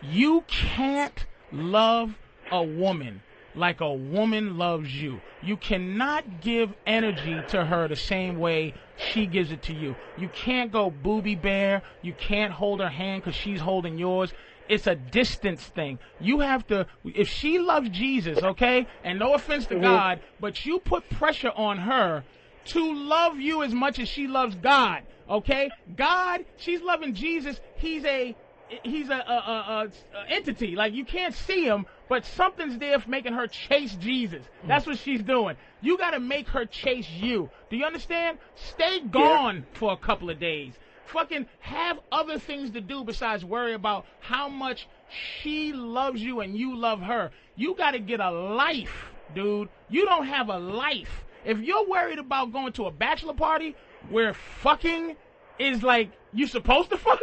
you can't love a woman like a woman loves you. You cannot give energy to her the same way she gives it to you. You can't go booby bear. You can't hold her hand because she's holding yours. It's a distance thing. You have to, if she loves Jesus, okay, and no offense to God, but you put pressure on her to love you as much as she loves God, okay? God, she's loving Jesus. He's a entity. Like, you can't see him, but something's there for making her chase Jesus. That's what she's doing. You got to make her chase you. Do you understand? Stay gone for a couple of days. Fucking have other things to do besides worry about how much she loves you and you love her. You got to get a life, dude. You don't have a life. If you're worried about going to a bachelor party where fucking is like you supposed to fuck,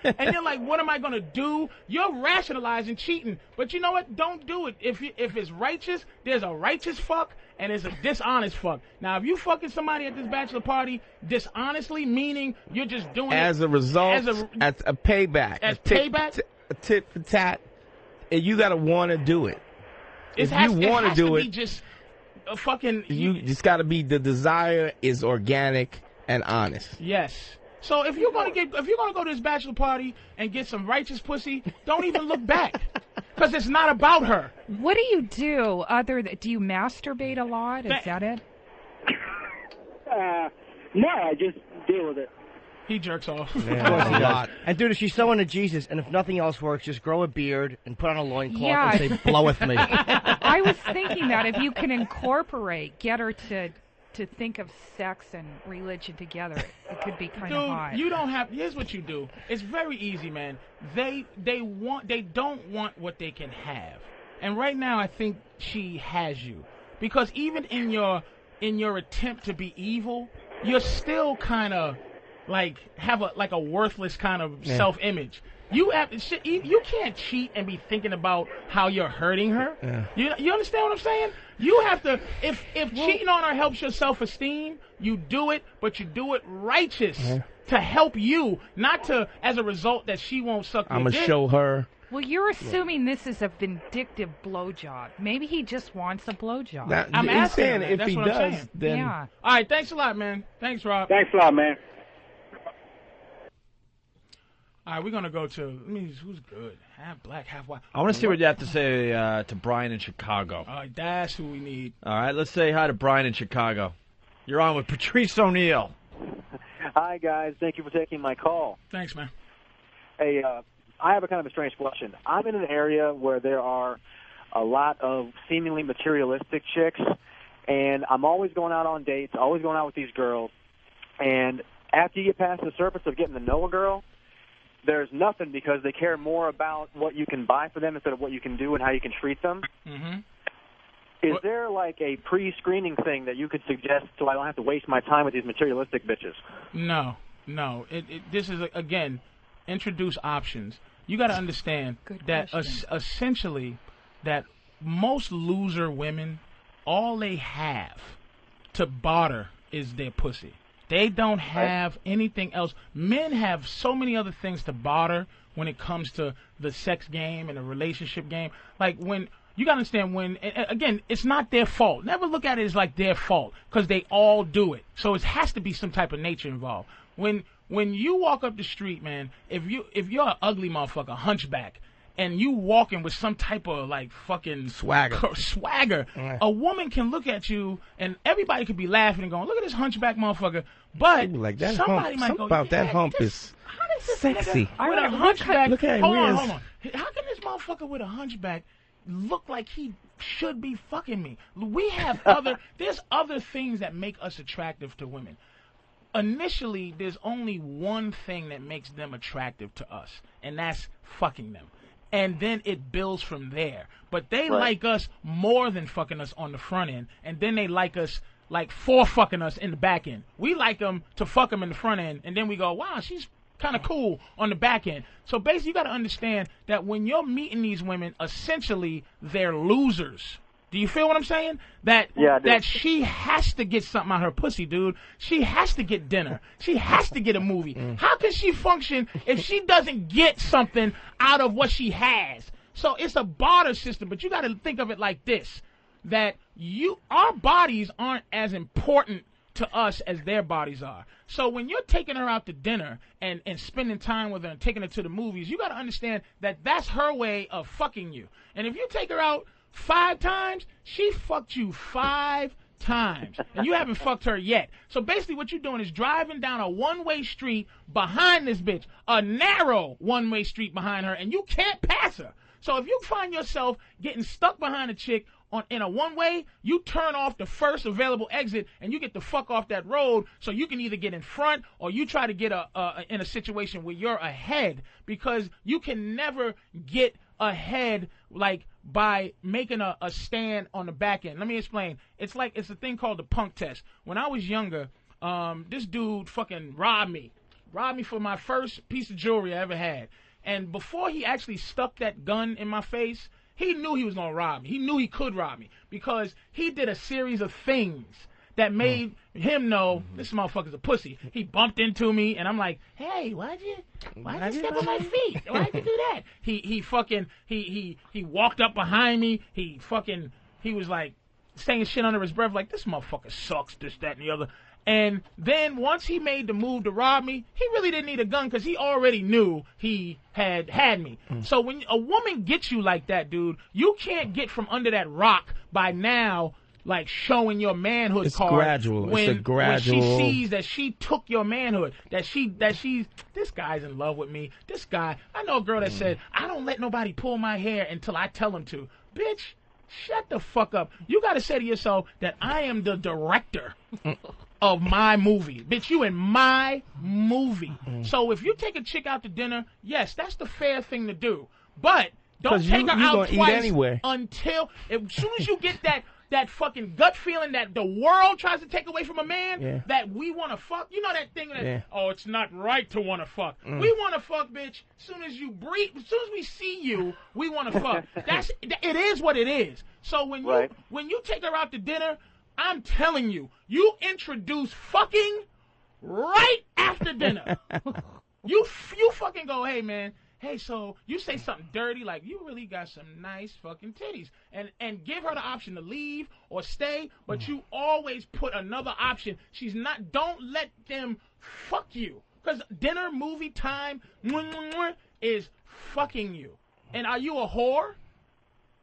and you're like, what am I going to do? You're rationalizing cheating. But you know what? Don't do it. If it's righteous, there's a righteous fuck and there's a dishonest fuck. Now, if you fucking somebody at this bachelor party dishonestly, meaning you're just doing as a result, as a payback. As payback? A tit for tat. And you got to want to do it. If you want to do it, just a fucking... You just got to be, the desire is organic and honest. Yes. So if you're gonna go to this bachelor party and get some righteous pussy, don't even look back, because it's not about her. What do you do do you masturbate a lot? Is that it? No, I just deal with it. He jerks off. Yeah, he does. And dude, if she's so into Jesus, and if nothing else works, just grow a beard and put on a loincloth and say, bloweth me. I was thinking that if you can get her to think of sex and religion together, it could be kind of hot. You don't have. Here's what you do. It's very easy, man. They don't want what they can have, and right now I think she has you, because even in your attempt to be evil, you're still kind of like have a worthless kind of self-image. You can't cheat and be thinking about how you're hurting her. Yeah. You understand what I'm saying? You have to, if cheating on her helps your self-esteem, you do it, but you do it righteous to help you, not to as a result that she won't suck your dick. I'm gonna show her. Well, you're assuming this is a vindictive blowjob. Maybe he just wants a blowjob. I'm asking if he does, then. Yeah. All right, thanks a lot, man. Thanks, Rob. Thanks a lot, man. All right, we're going to go to, who's good? Half black, half white. I want to see what you have to say to Bryan in Chicago. All right, that's who we need. All right, let's say hi to Bryan in Chicago. You're on with Patrice O'Neal. Hi, guys. Thank you for taking my call. Thanks, man. Hey, I have a kind of a strange question. I'm in an area where there are a lot of seemingly materialistic chicks, and I'm always going out on dates, always going out with these girls, and after you get past the surface of getting to know a girl, there's nothing, because they care more about what you can buy for them instead of what you can do and how you can treat them. Mm-hmm. Is there like a pre-screening thing that you could suggest so I don't have to waste my time with these materialistic bitches? No. This is, again, introduce options. You got to understand that essentially that most loser women, all they have to barter is their pussy. They don't have anything else. Men have so many other things to barter when it comes to the sex game and the relationship game. Like when you gotta understand, when again, it's not their fault. Never look at it as like their fault, because they all do it. So it has to be some type of nature involved. When you walk up the street, man, if you're an ugly motherfucker, hunchback, and you walking with some type of like fucking swagger, a woman can look at you and everybody could be laughing and going, look at this hunchback motherfucker, but like that somebody hump, might go, about that hump is sexy. With a hunchback, look at hold on. How can this motherfucker with a hunchback look like he should be fucking me? We have there's other things that make us attractive to women. Initially, there's only one thing that makes them attractive to us, and that's fucking them. And then it builds from there. But they like us more than fucking us on the front end, and then they like us like for fucking us in the back end. We like them to fuck them in the front end, and then we go, wow, she's kind of cool on the back end. So basically, you got to understand that when you're meeting these women, essentially, they're losers. Do you feel what I'm saying? That she has to get something out of her pussy, dude. She has to get dinner. She has to get a movie. How can she function if she doesn't get something out of what she has? So it's a barter system, but you got to think of it like this, that our bodies aren't as important to us as their bodies are. So when you're taking her out to dinner and spending time with her and taking her to the movies, you got to understand that that's her way of fucking you. And if you take her out 5 times, she fucked you 5 times, and you haven't fucked her yet. So basically what you're doing is driving down a one-way street behind this bitch, a narrow one-way street behind her, and you can't pass her. So if you find yourself getting stuck behind a chick in a one-way, you turn off the first available exit, and you get the fuck off that road, so you can either get in front or you try to get in a situation where you're ahead, because you can never get ahead like by making a stand on the back end. Let me explain. It's a thing called the punk test. When I was younger, this dude fucking robbed me for my first piece of jewelry I ever had. And before he actually stuck that gun in my face, he knew he was going to rob me. He knew he could rob me, because he did a series of things that made him know this motherfucker's a pussy. He bumped into me, and I'm like, hey, why'd you step on my feet? Why'd you do that? He walked up behind me. He was like saying shit under his breath like, this motherfucker sucks, this, that, and the other. And then once he made the move to rob me, he really didn't need a gun, because he already knew he had me. So when a woman gets you like that, dude, you can't get from under that rock by now like showing your manhood it's card. Gradual. It's a gradual. When she sees that she took your manhood, that she's this guy's in love with me. This guy, I know a girl that said, I don't let nobody pull my hair until I tell them to. Bitch, shut the fuck up. You got to say to yourself that I am the director of my movie. Bitch, you in my movie. So if you take a chick out to dinner, yes, that's the fair thing to do. But don't take her out twice until, as soon as you get that fucking gut feeling that the world tries to take away from a man, that we want to fuck. You know that thing that, oh, it's not right to want to fuck. We want to fuck, bitch. As soon as you breathe, as soon as we see you, we want to fuck. It is what it is. So when you take her out to dinner, I'm telling you, you introduce fucking right after dinner. You fucking go, hey, man. Hey, so you say something dirty like you really got some nice fucking titties, and give her the option to leave or stay, but you always put another option. Don't let them fuck you, because dinner, movie time is fucking you. And are you a whore?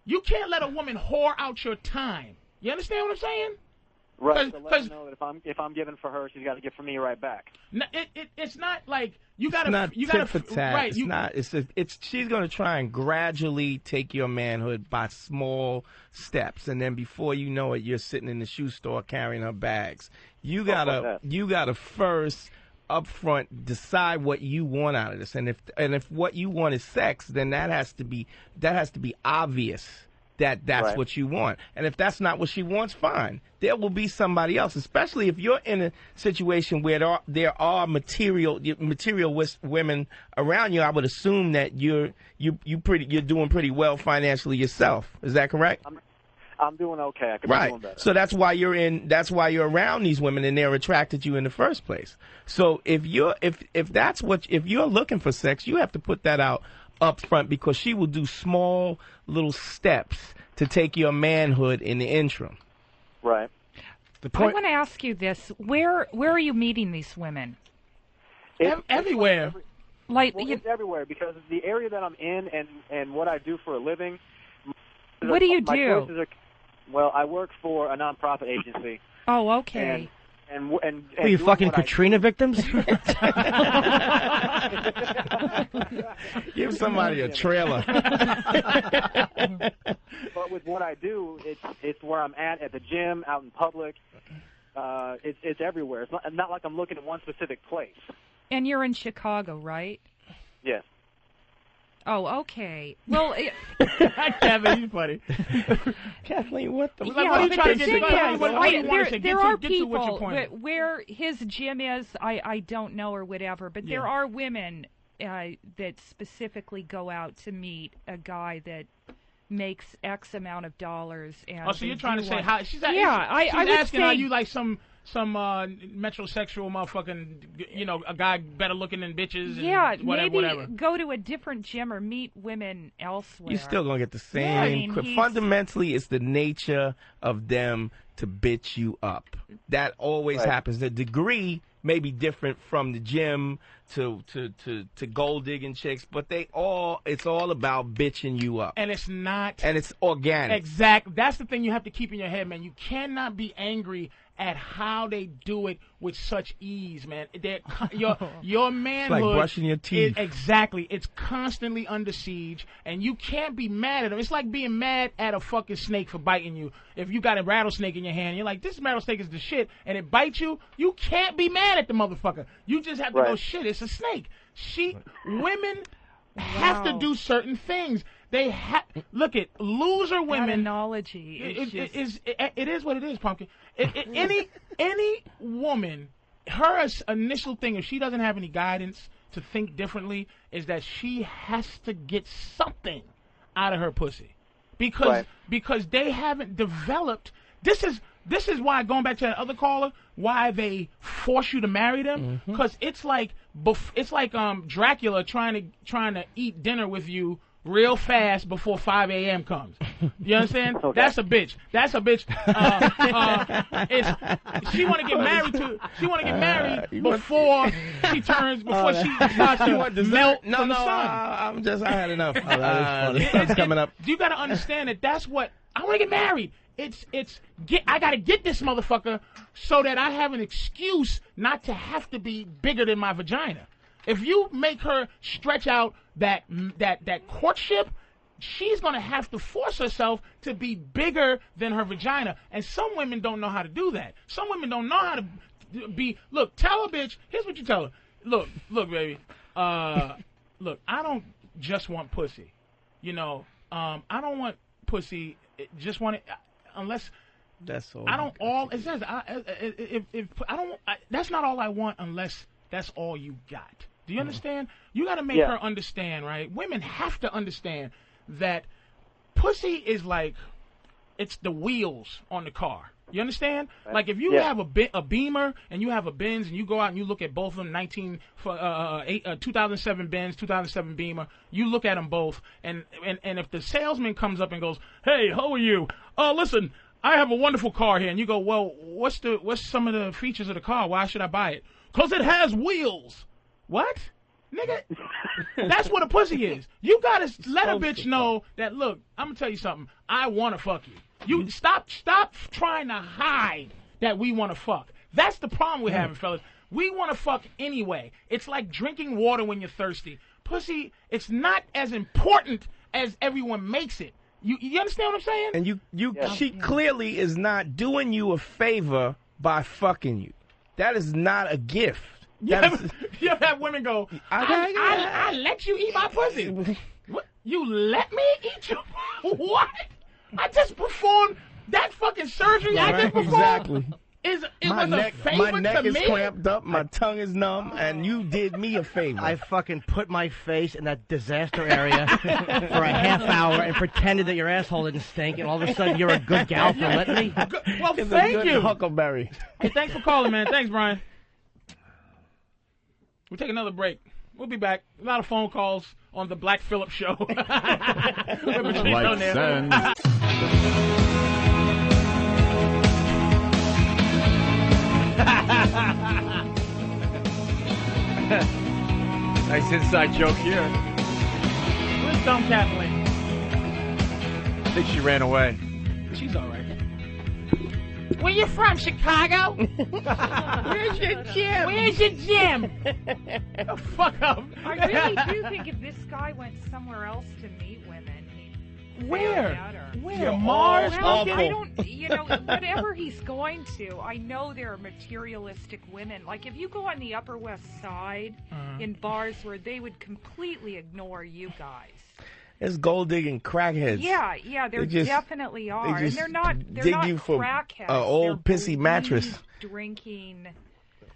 You can't let a woman whore out your time. You understand what I'm saying? Right. So let her know that if I'm giving for her, she's got to give for me right back. No, it's not like you got to. You got to. Right. It's not. It's. She's going to try and gradually take your manhood by small steps, and then before you know it, you're sitting in the shoe store carrying her bags. You gotta first up front decide what you want out of this, and if what you want is sex, then that has to be obvious. That's what you want. And if that's not what she wants, fine. There will be somebody else, especially if you're in a situation where there are material women around you. I would assume that you're doing pretty well financially yourself. Is that correct? I'm doing okay. I could be doing better. So that's why you're around these women and they're attracted to you in the first place. So if you're looking for sex, you have to put that out up front, because she will do small little steps to take your manhood in the interim. Right. I want to ask you this: Where are you meeting these women? Everywhere. It's everywhere, because the area that I'm in and what I do for a living. What do you do? Well, I work for a nonprofit agency. Oh, okay. And are you fucking Katrina victims? Give somebody a trailer. But with what I do, it's where I'm at the gym, out in public. It's everywhere. It's not like I'm looking at one specific place. And you're in Chicago, right? Yes. Oh, okay. Well, Kevin, you funny. Kathleen, what the? Yeah, what are you trying to get? There are people where his gym is. I don't know or whatever, but there are women that specifically go out to meet a guy that makes X amount of dollars. And so you're trying to say how she's I would asking, say, are you like some metrosexual motherfucking, a guy better looking than bitches and whatever. Go to a different gym or meet women elsewhere. You're still going to get the same. Fundamentally, it's the nature of them to bitch you up. That always happens. The degree may be different from the gym to gold digging chicks, but it's all about bitching you up. And it's not. And it's organic. Exactly. That's the thing you have to keep in your head, man. You cannot be angry at how they do it with such ease, man. Your manhood, it's like brushing your teeth. Exactly. It's constantly under siege, and you can't be mad at them. It's like being mad at a fucking snake for biting you. If you got a rattlesnake in your hand, you're like, this rattlesnake is the shit, and it bites you, you can't be mad at the motherfucker. You just have to go, shit, it's a snake. Women have to do certain things. They look at loser women. That analogy it is what it is, Pumpkin. Any woman, her initial thing, if she doesn't have any guidance to think differently, is that she has to get something out of her pussy, because they haven't developed. This is why, going back to that other caller, why they force you to marry them, because it's like Dracula trying to eat dinner with you real fast before 5 a.m. comes. You understand? Okay. That's a bitch. She want to get married before she starts to melt from the sun. I had enough. The sun's coming up. You got to understand that's what I want to get married. I gotta get this motherfucker so that I have an excuse not to have to be bigger than my vagina. If you make her stretch out that courtship, she's gonna have to force herself to be bigger than her vagina. And some women don't know how to do that. Some women don't know how to be. Look, tell a bitch. Here's what you tell her. Look, baby. Look, I don't just want pussy. You know, I don't want pussy. Just want it unless. That's all. I don't all. It says if I don't. That's not all I want unless that's all you got. Do you understand? You got to make her understand, right? Women have to understand that pussy is like it's the wheels on the car. You understand? Like if you have a Beamer and you have a Benz and you go out and you look at both of them, 2007 Benz, 2007 Beamer, you look at them both, and if the salesman comes up and goes, "Hey, how are you? Listen, I have a wonderful car here," and you go, "Well, what's some of the features of the car? Why should I buy it?" "'Cause it has wheels." What? Nigga, that's what a pussy is. You gotta let a bitch know that, look, I'm gonna tell you something. I wanna fuck you. You stop trying to hide that we wanna fuck. That's the problem we're having, fellas. We wanna fuck anyway. It's like drinking water when you're thirsty. Pussy, it's not as important as everyone makes it. You understand what I'm saying? And she clearly is not doing you a favor by fucking you. That is not a gift. You have women go, I let you eat my pussy. What? You let me eat your what? I just performed that fucking surgery I just performed. Exactly. Was a favor my neck to is me? clamped up, my tongue is numb, and you did me a favor. I fucking put my face in that disaster area for a half hour and pretended that your asshole didn't stink, and all of a sudden you're a good gal for letting me. Well, thank you. Huckleberry. Hey, thanks for calling, man. Thanks, Bryan. We'll take another break. We'll be back. A lot of phone calls on the Black Phillip Show. Like sand. Nice inside joke here. Where's dumb Kathleen? I think she ran away. She's all right. Where you from, Chicago? Where's your gym? Where's your gym? Oh, fuck up. I really do think if this guy went somewhere else to meet women, he'd Where? Where? Mars? Well, I don't, whatever he's going to, I know there are materialistic women. Like, if you go on the Upper West Side in bars where they would completely ignore you guys. It's gold digging crackheads. Yeah, there definitely are, and they're not you for crackheads. Old they're pissy mattress. Drinking,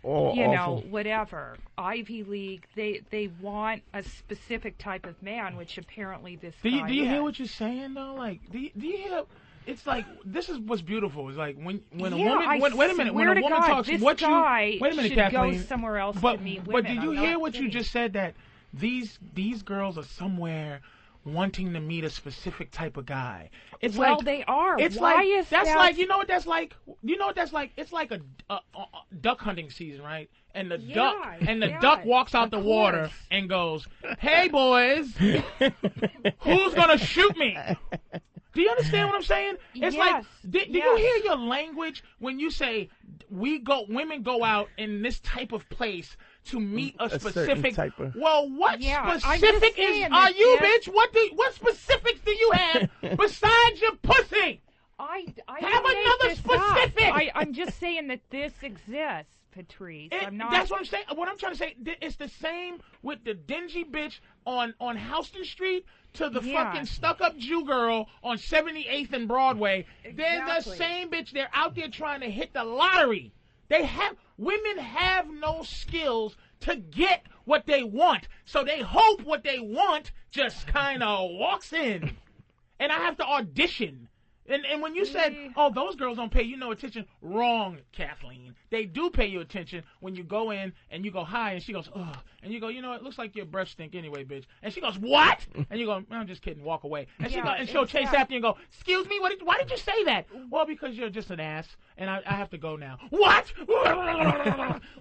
awful. whatever. Ivy League. They want a specific type of man, which apparently this. Do you hear what you're saying though? Like, do you hear? It's like this is what's beautiful. It's like when a woman. Wait a minute. When a woman talks, this what guy you? Wait a minute, should Kathleen. go somewhere else but, to meet women. But did you hear what you just said? That these girls are somewhere wanting to meet a specific type of guy. It's well, like they are. It's Why like is that's that? like you know what that's like. You know what that's like. It's like a duck hunting season, right? And the duck walks out the water and goes, "Hey boys, who's gonna shoot me?" Do you understand what I'm saying? It's like, do you hear your language when you say women go out in this type of place to meet a specific type of... Well, what specific are you, bitch? What specifics do you have besides your pussy? I have another specific. I'm just saying that this exists, Patrice. That's what I'm saying. What I'm trying to say, it's the same with the dingy bitch on Houston Street to the fucking stuck-up Jew girl on 78th and Broadway. Exactly. They're the same bitch. They're out there trying to hit the lottery. Women have no skills to get what they want, so they hope what they want just kind of walks in, and I have to audition. And when you said, oh, those girls don't pay you no attention, wrong, Kathleen. They do pay you attention when you go in and you go, hi, and she goes, ugh. And you go, you know, it looks like your breath stink anyway, bitch. And she goes, what? And you go, I'm just kidding, walk away. And she'll chase after you and go, excuse me, why did you say that? Well, because you're just an ass, and I have to go now. What?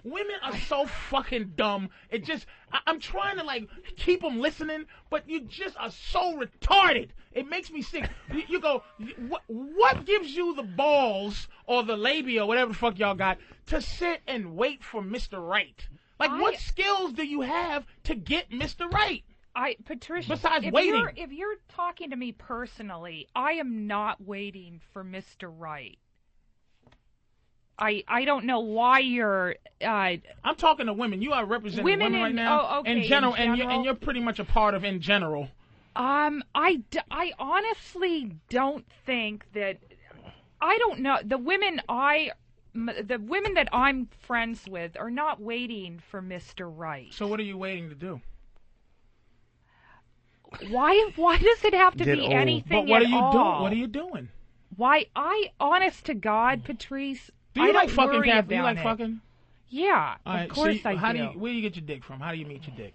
Women are so fucking dumb. I'm trying to, like, keep them listening, but you just are so retarded. It makes me sick. You go, what gives you the balls or the labia or whatever the fuck y'all got to sit and wait for Mr. Right? Like, what skills do you have to get Mr. Right? Patricia, besides waiting. If you're talking to me personally, I am not waiting for Mr. Right. I don't know why you're. I'm talking to women. You are representing women right now. Oh, okay, in general, and you're pretty much a part of in general. I honestly don't think that. I don't know the women that I'm friends with are not waiting for Mr. Right. So what are you waiting to do? Why does it have to be anything But what at are you all? doing? What are you doing? Why honest to God, Patrice. Do you like fucking, Kathleen? Do you like fucking? Yeah, of course I do. Where do you get your dick from? How do you meet your dick?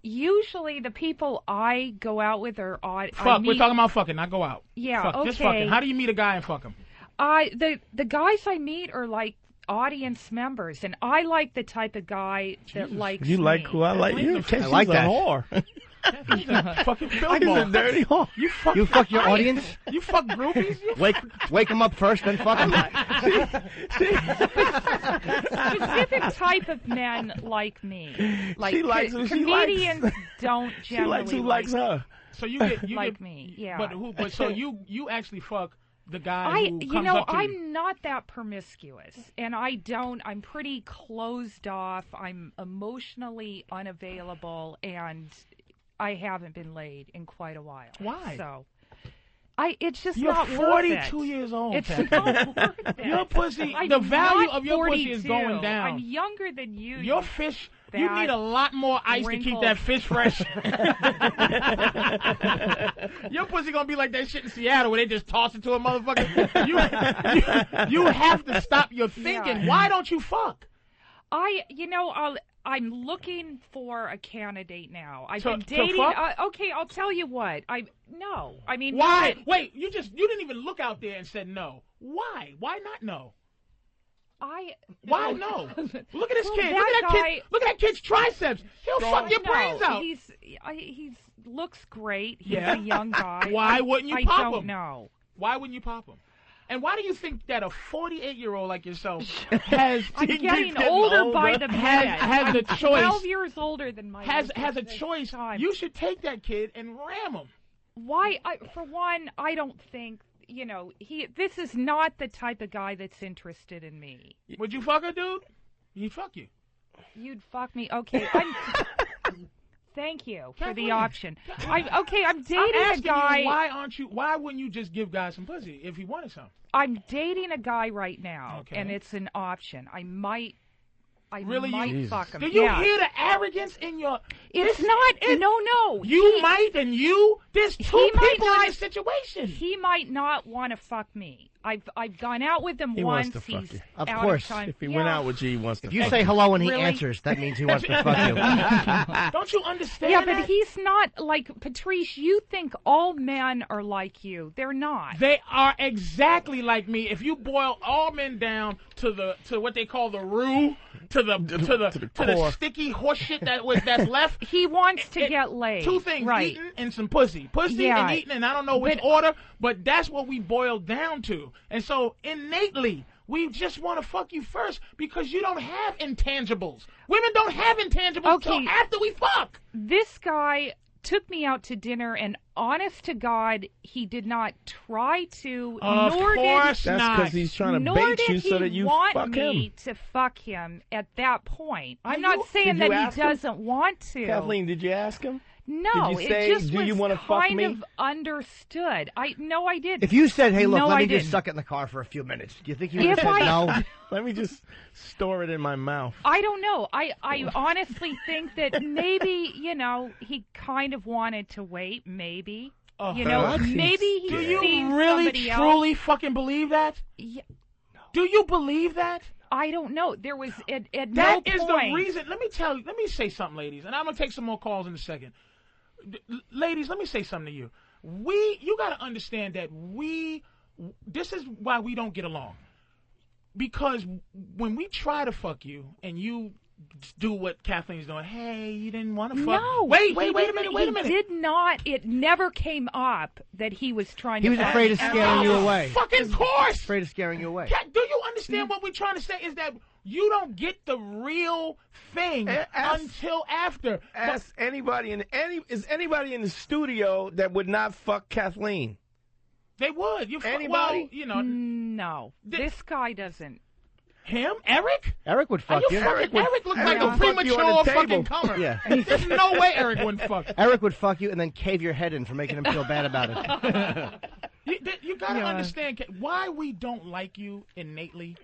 Usually the people I go out with are odd. We're talking about fucking, not go out. Yeah, fuck, okay. Just fucking. How do you meet a guy and fuck him? The guys I meet are like audience members, and I like the type of guy that likes You me. like who I like? You I like that. Whore. Fucking He's a dirty whore. You fuck your audience? You fuck groupies? Wake them up first, then fuck them. Specific type of men like me. Like she likes who she comedians likes. don't generally She likes who likes her. So you like me, yeah. But so you actually fuck the guy who comes up to you. I'm not that promiscuous, and I'm pretty closed off. I'm emotionally unavailable, and I haven't been laid in quite a while. Why? So, it's just You're not 42 worth it. years old. It's not worth it. Your pussy, I'm the value not of your 42. pussy is going down. I'm younger than you. Your fish, you need a lot more ice to keep that fish fresh. Your pussy gonna be like that shit in Seattle where they just toss it to a motherfucker. You have to stop your thinking. Yeah. Why don't you fuck? I'm looking for a candidate now. I've been To dating. fuck? Okay, I'll tell you what. I mean, why? Wait, you didn't even look out there and said no. Why? Why not no? Why no? Look at this kid. Look at that kid. Look at that kid's triceps. He'll fuck your brains out. He looks great. He's a young guy. Why wouldn't you pop him? I don't know. Why wouldn't you pop him? And why do you think that a 48-year-old like yourself has? I'm getting older by the minute. Has a choice. 12 years older than my has a choice. Time. You should take that kid and ram him. Why? For one, I don't think. This is not the type of guy that's interested in me. Would you fuck a dude? He'd fuck you. You'd fuck me? Okay. Thank you for the option. I'm dating a guy. You, why wouldn't you just give guys some pussy if he wanted some? I'm dating a guy right now, and it's an option. I might fuck him. Do you hear the arrogance in your... It's not... No. You might and you... There's two people in this situation. He might not want to fuck me. I've gone out with him once. Wants to fuck you. Of course. If he went out with you, he wants to fuck you. If you say hello and he answers, that means he wants to fuck you. Don't you understand Yeah, but he's not like... Patrice, you think all men are like you. They're not. They are exactly like me. If you boil all men down to what they call the roux, to the sticky horse shit that's left. He wants to get laid. Two things, right. eating and some pussy. Pussy and eating, and I don't know which order, but that's what we boil down to. And so innately, we just want to fuck you first because you don't have intangibles. Women don't have intangibles until after we fuck. This guy took me out to dinner, and honest to God, he did not try to. Of course not. That's because he's trying to bait you so that you fuck him. Nor did he want me to fuck him at that point. I'm not saying that he doesn't want to. Kathleen, did you ask him? No, did you say, it just do was you want to fuck me? kind of understood. No, I didn't. If you said, hey, look, let me didn't. just suck it in the car for a few minutes, do you think you would have said no? Let me just store it in my mouth. I don't know. I honestly think that maybe, he kind of wanted to wait, maybe. Maybe he's Do you seen really, somebody truly else. fucking believe that? Yeah. Do you believe that? I don't know. There was at no point. That is the reason. Let me say something, ladies, and I'm going to take some more calls in a second. Ladies, let me say something to you. You got to understand that this is why we don't get along. Because when we try to fuck you and you do what Kathleen's doing. Hey, you didn't want to fuck. No. Wait a minute. He did not. It never came up that he was trying to. He was afraid of scaring you away. Fucking course. Afraid of scaring you away. Do you understand what we're trying to say? Is that you don't get the real thing until after. Ask anybody is anybody in the studio that would not fuck Kathleen? They would. Anybody? Well, you know. No. This guy doesn't. Him? Eric? Eric would fuck you. Eric looked like a premature fucking comer. Yeah. There's no way Eric wouldn't fuck. Eric would fuck you and then cave your head in for making him feel bad about it. You gotta understand why we don't like you innately.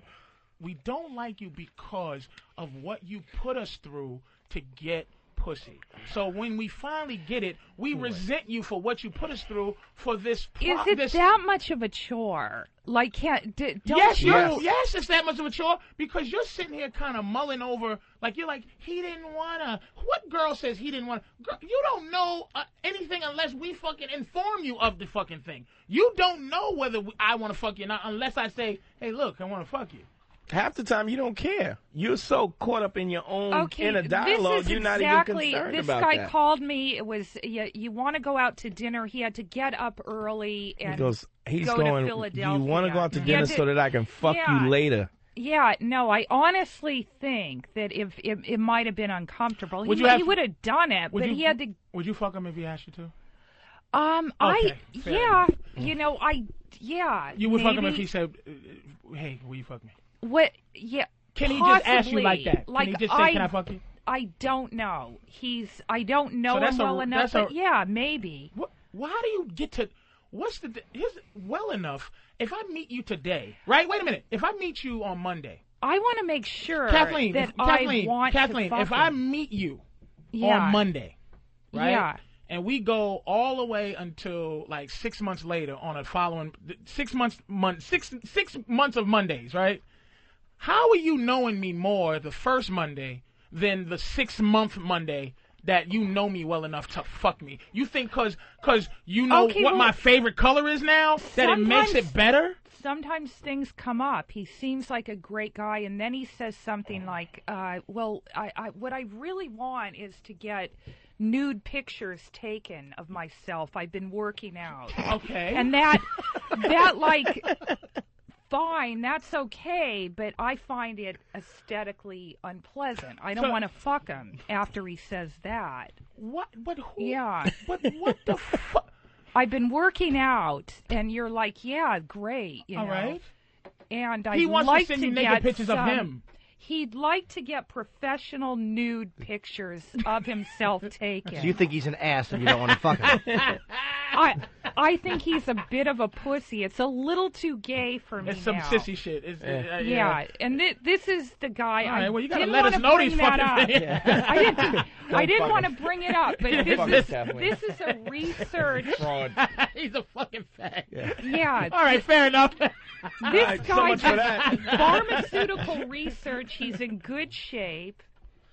We don't like you because of what you put us through to get pussy. So when we finally get it, we resent you for what you put us through for this. Is it that much of a chore? Like, yes, it's that much of a chore because you're sitting here kind of mulling over, like you're like, he didn't wanna. What girl says he didn't wanna? Girl, you don't know anything unless we fucking inform you of the fucking thing. You don't know whether I want to fuck you or not unless I say, hey, look, I want to fuck you. Half the time you don't care. You're so caught up in your own inner dialogue, you're not even concerned about that. This guy called me. It was, you want to go out to dinner. He had to get up early and go to Philadelphia. You want to go out to dinner so that I can fuck you later. Yeah, no, I honestly think that if it might have been uncomfortable. He would have done it, but he had to. Would you fuck him if he asked you to? You know, You would fuck him if he said, hey, will you fuck me? What? Yeah. Can he just ask you like that? Can he just say, "Can I fuck you"? I don't know. I don't know him well enough. But yeah, maybe. Why do you get to? Here's well enough. If I meet you today, right? Wait a minute. If I meet you on Monday, I want to make sure Kathleen, I want to fuck if I meet you on Monday, right? Yeah. And we go all the way until like 6 months later on a following 6 months of Mondays, right? How are you knowing me more the first Monday than the 6-month Monday that you know me well enough to fuck me? You think because you know what my favorite color is now that it makes it better? Sometimes things come up. He seems like a great guy, and then he says something like, what I really want is to get nude pictures taken of myself. I've been working out. Okay. And that like... Fine, that's okay, but I find it aesthetically unpleasant. I don't want to fuck him after he says that. What? But who? Yeah. But what the fuck? I've been working out, and you're like, yeah, great. You know? Right. And he wants like to send you naked pictures of him. He'd like to get professional nude pictures of himself taken. So you think he's an ass and you don't want to fuck him? I think he's a bit of a pussy. It's a little too gay for me. It's some sissy shit. And this is the guy. All right, I well, you gotta didn't let want us to know bring these that fucking up. I didn't want to bring it up, but this is a research. Fraud. He's a fucking fag. Yeah. All right, fair enough. This guy does pharmaceutical research. He's in good shape.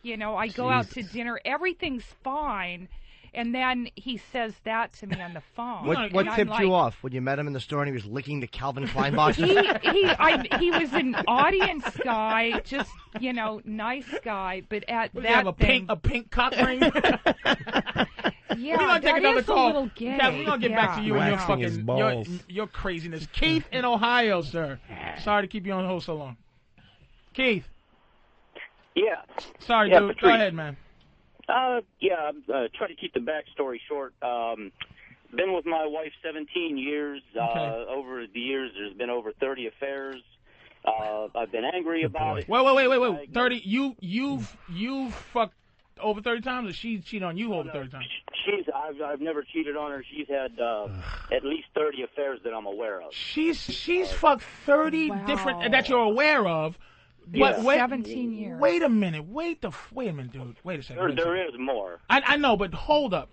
You know, I go out to dinner. Everything's fine. And then he says that to me on the phone. What tipped you off? When you met him in the store and he was licking the Calvin Klein boxes? He was an audience guy, just, you know, nice guy. But at that have a pink cock ring? Yeah, we're gonna take another call. A little gay. We're gonna get back to you and your craziness. Keith in Ohio, sir. Sorry to keep you on hold so long. Keith. Yeah. Sorry, dude. Patrice. Go ahead, man. I'm trying to keep the backstory short. Been with my wife 17 years. Over the years, there's been over 30 affairs. I've been angry about it. Wait. 30? You've fucked over 30 times, or she's cheated on you over 30 times? I've never cheated on her. She's had at least 30 affairs that I'm aware of. She's fucked 30 different that you're aware of. But 17 years. Wait a minute. Wait a minute, dude. Wait a second. There is more. I know, but hold up.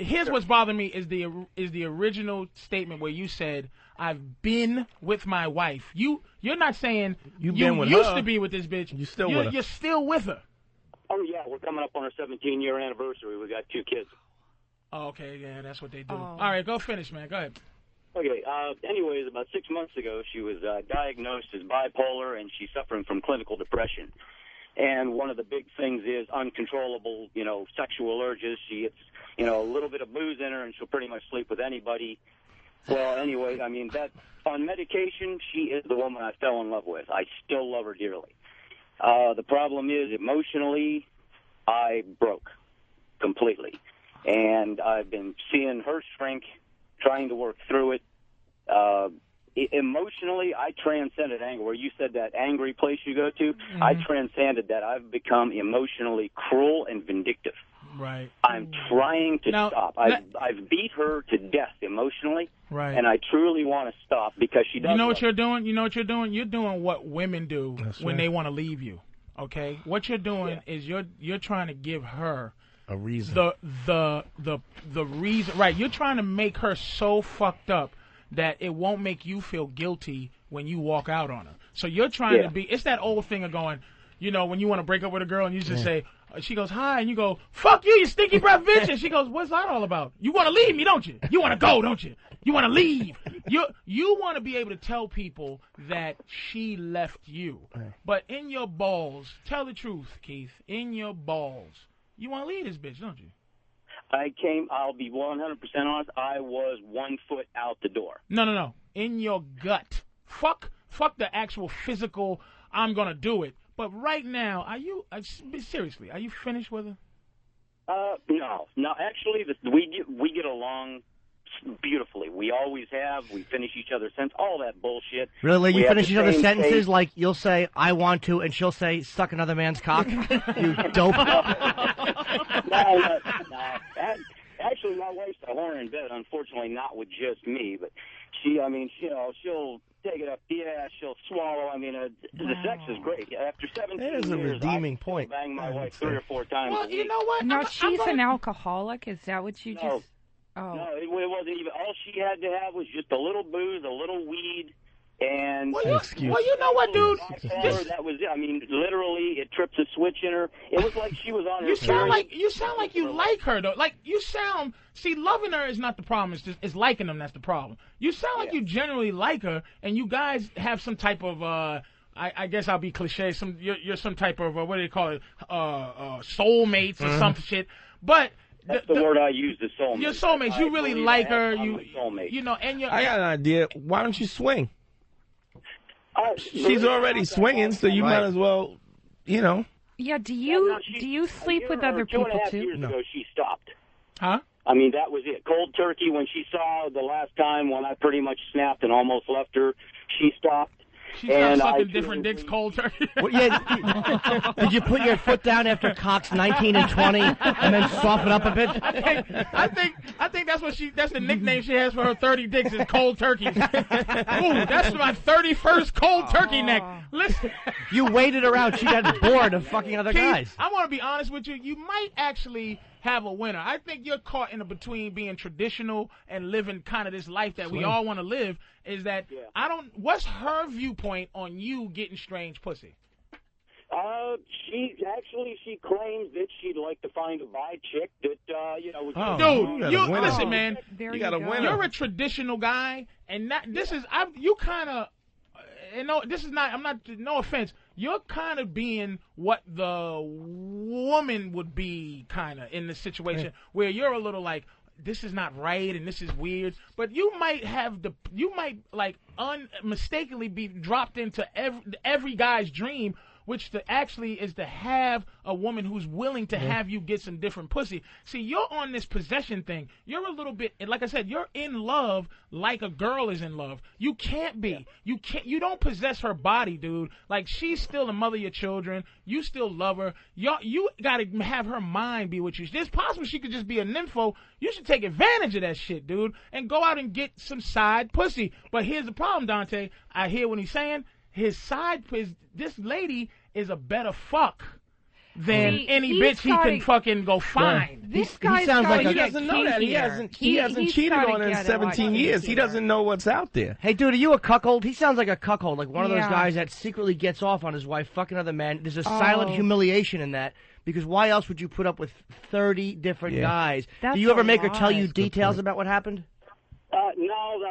Here's what's bothering me is the original statement where you said I've been with my wife. You're not saying you used to be with this bitch. You're still with her. Oh yeah, we're coming up on our 17-year anniversary. We got 2 kids. Oh, okay, yeah, that's what they do. All right, go finish, man. Go ahead. Okay, anyways, about 6 months ago, she was diagnosed as bipolar, and she's suffering from clinical depression. And one of the big things is uncontrollable, sexual urges. She gets, a little bit of booze in her, and she'll pretty much sleep with anybody. Well, anyway, I mean, that on medication, she is the woman I fell in love with. I still love her dearly. The problem is, emotionally, I broke completely. And I've been seeing her shrink, trying to work through it. Emotionally, I transcended anger. Where you said that angry place you go to, I transcended that. I've become emotionally cruel and vindictive. Right. I'm trying to stop. I've beat her to death emotionally, and I truly want to stop because she doesn't. You know what you're doing? You're doing what women do when they want to leave you. Okay? What you're doing is you're trying to give her a reason. The reason. Right. You're trying to make her so fucked up that it won't make you feel guilty when you walk out on her. So you're trying to be. It's that old thing of going. When you want to break up with a girl and you just say. She goes, hi, and you go, fuck you, you stinky breath bitch. And she goes, what's that all about? You want to leave me, don't you? You want to go, don't you? You want to leave. You want to be able to tell people that she left you. But in your balls, tell the truth, Keith, in your balls, you want to leave this bitch, don't you? I'll be 100% honest, I was 1 foot out the door. No. In your gut. Fuck the actual physical, I'm going to do it. But right now, seriously, are you finished with her? No. Actually, we get along beautifully. We always have. We finish each other's sentences, all that bullshit. Really? You finish each other's sentences like you'll say, I want to, and she'll say, suck another man's cock? You dope. No. Actually, my wife's a whore in bed, unfortunately not with just me, but she'll take it up the ass, she'll swallow. I mean, the sex is great. After 17 years, there's a redeeming point. I bang my wife 3 or 4 times a week. You know what? No, she's an alcoholic. Is that what you just... Oh. No, it wasn't even. All she had to have was just a little booze, a little weed, and... Well, you know what, dude? That was it. I mean, literally, it tripped a switch in her. It was like she was on her... You sound like you like her, though. Like, you sound... See, loving her is not the problem. It's liking them that's the problem. You sound like you generally like her, and you guys have some type of... I guess I'll be cliche. You're some type of... what do they call it? Soulmates or some shit. But... That's the word I use, the soulmate. Your soulmates. You really like her. I got an idea. Why don't you swing? She's already swinging, so you might as well, Yeah, do you sleep with other people, 2.5 too? years ago, she stopped. Huh? I mean, that was it. Cold turkey, when she saw the last time when I pretty much snapped and almost left her, she stopped. She started sucking different dicks cold turkey. Well, yeah, did you put your foot down after Cox 19 and 20 and then soften up a bit? I think that's the nickname she has for her 30 dicks is cold turkeys. Ooh, that's my 31st cold turkey neck. Listen. You waited around. She got bored of fucking other guys. I want to be honest with you. You might actually have a winner. I think you're caught in between being traditional and living kind of this life that we all want to live. Is that what's her viewpoint on you getting strange pussy? She claims that she'd like to find a bi chick that Dude, listen, man. You got a winner. You're a traditional guy, and you kind of. This is not. I'm not. No offense. You're kind of being what the woman would be, kind of in the situation where you're a little like, this is not right and this is weird, but you might unmistakably be dropped into every guy's dream, which actually is to have a woman who's willing to have you get some different pussy. See, you're on this possession thing. You're a little bit, like I said, you're in love like a girl is in love. You can't be. You don't possess her body, dude. Like, she's still the mother of your children. You still love her. You got to have her mind be with you. It's possible she could just be a nympho. You should take advantage of that shit, dude, and go out and get some side pussy. But here's the problem, Dante. I hear what he's saying. This lady is a better fuck than any bitch he can fucking go find. This guy sounds like he doesn't know that. He hasn't cheated on her in 17 years. He doesn't know what's out there. Hey, dude, are you a cuckold? He sounds like a cuckold, like one of those guys that secretly gets off on his wife fucking other men. There's a silent humiliation in that. Because why else would you put up with 30 different guys? Do you ever make her tell you details about what happened? No,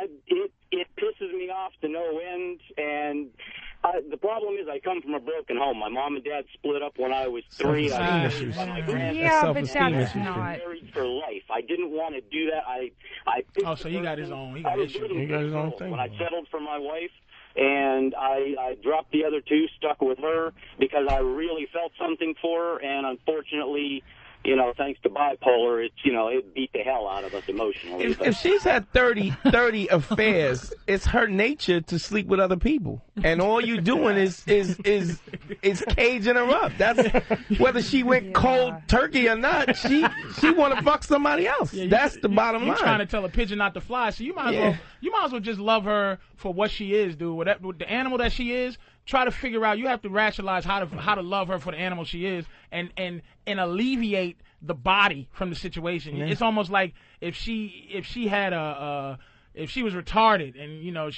it pisses me off to no end, and The problem is I come from a broken home. My mom and dad split up when I was 3. Yeah, but that's not married for life. I didn't want to do that. I so he got his own. He got his own thing. When I settled for my wife, and I dropped the other 2, stuck with her because I really felt something for her, and unfortunately, you know, thanks to bipolar, it's, you know, it beat the hell out of us emotionally. If she's had 30 affairs, it's her nature to sleep with other people, and all you doing is caging her up. That's whether she went cold turkey or not. She want to fuck somebody else. Yeah, that's the bottom line. You're trying to tell a pigeon not to fly, so you might as well just love her for what she is, dude. With the animal that she is. Try to figure out. You have to rationalize how to love her for the animal she is, and alleviate the body from the situation. Yeah. It's almost like if she had if she was retarded and you know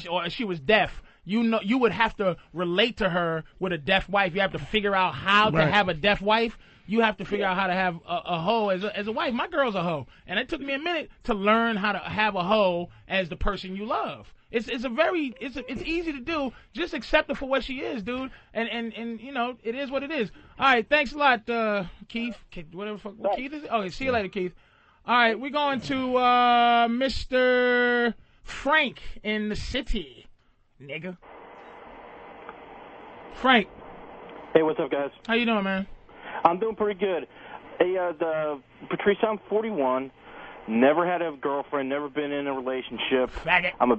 or she was deaf. You would have to relate to her with a deaf wife. You have to figure out how to have a deaf wife. You have to figure out how to have a hoe as a wife. My girl's a hoe, and it took me a minute to learn how to have a hoe as the person you love. It's easy to do. Just accept her for what she is, dude. And you know, it is what it is. All right, thanks a lot, Keith. Whatever fuck Keith is. Okay, see you later, Keith. All right, we're going to Mr. Frank in the city, nigga. Frank. Hey, what's up, guys? How you doing, man? I'm doing pretty good. Hey, Patrice, I'm 41. Never had a girlfriend. Never been in a relationship. Faggot. I'm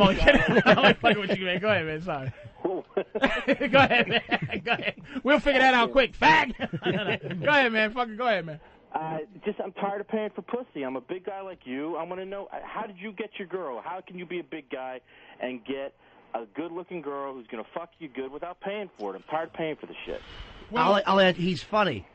only kidding. I'm only fucking with you, man. Go ahead, man. Sorry. Go ahead, man. Go ahead. We'll figure that out quick. Fag. Go ahead, man. Fucking go ahead, man. I'm tired of paying for pussy. I'm a big guy like you. I want to know, how did you get your girl? How can you be a big guy and get a good-looking girl who's going to fuck you good without paying for it? I'm tired of paying for the shit. Well, I'll add, he's funny.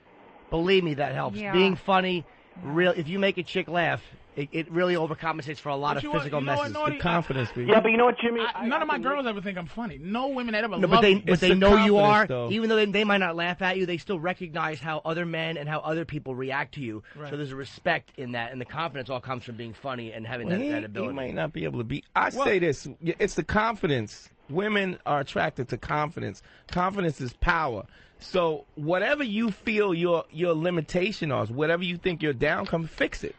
Believe me, that helps. Yeah. Being funny, if you make a chick laugh, it really overcompensates for a lot of physical messes. The confidence. Yeah, but you know what, Jimmy? None of my girls ever think I'm funny. No women that ever love me. But they know you are. Though. Even though they might not laugh at you, they still recognize how other men and how other people react to you. Right. So there's a respect in that, and the confidence all comes from being funny and having that ability. He might not be able to be. I say this, it's the confidence. Women are attracted to confidence. Confidence is power. So whatever you feel your limitation is, whatever you think you're down, come fix it.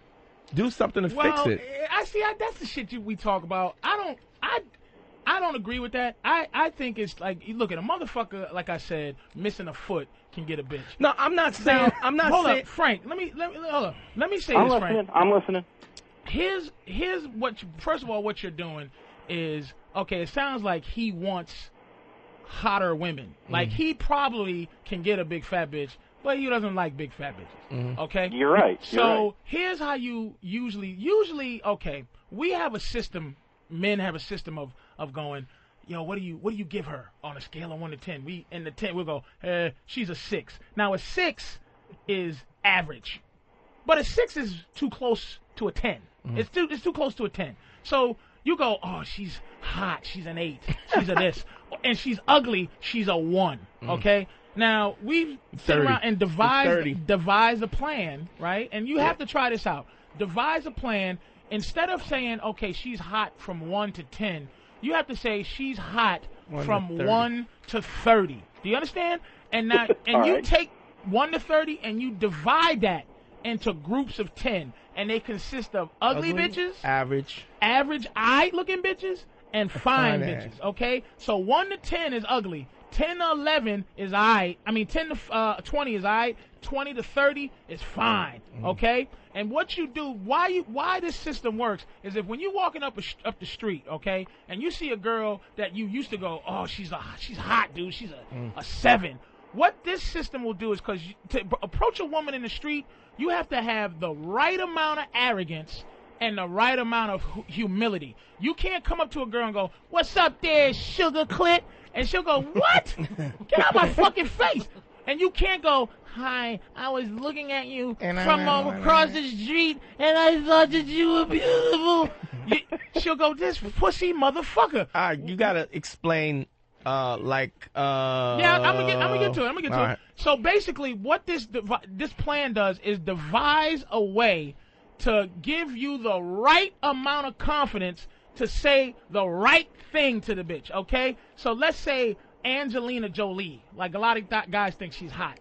Do something to fix it. That's the shit we talk about. I don't agree with that. I think it's like, you look at a motherfucker, like I said, missing a foot can get a bitch. No, I'm not saying. Hold up, Frank. Let me hold up. Let me say this, Frank. I'm listening. Here's what. First of all, what you're doing is, okay, it sounds like he wants hotter women. Like, he probably can get a big fat bitch, but he doesn't like big fat bitches. Okay? You're right. So here's how you usually, okay, we have a system, men have a system of going, yo, what do you give her on a scale of 1 to 10? In the 10, we'll go, she's a 6. Now, a 6 is average, but a 6 is too close to a 10. It's too close to a 10. So you go, oh, she's hot, she's an 8, she's a this, and she's ugly, she's a 1. Okay? Now, we've sit around and devise a plan, right? And you have to try this out. Devise a plan. Instead of saying, okay, she's hot from 1 to 10, you have to say she's hot from 1 to 30. Do you understand? And now, and you take 1 to 30 and you divide that into groups of 10, and they consist of ugly bitches, average eye-looking bitches, and fine bitches. Okay, so 1 to 10 is ugly. 10 to 11 is aight. I mean, 10 to 20 is aight. 20 to 30 is fine. Okay? And what you do, why this system works, is if when you're walking up the street, okay, and you see a girl that you used to go, oh, she's hot, dude. She's a 7. What this system will do is, because to approach a woman in the street, you have to have the right amount of arrogance and the right amount of humility. You can't come up to a girl and go, what's up there, sugar clit? And she'll go, what? Get out my fucking face. And you can't go, hi, I was looking at you from across the street, and I thought that you were beautiful. She'll go, this pussy motherfucker. All right, you got to explain, yeah, I'm gonna get to it. So basically, what this plan does is devise a way to give you the right amount of confidence to say the right thing to the bitch, okay? So let's say Angelina Jolie. Like, a lot of guys think she's hot.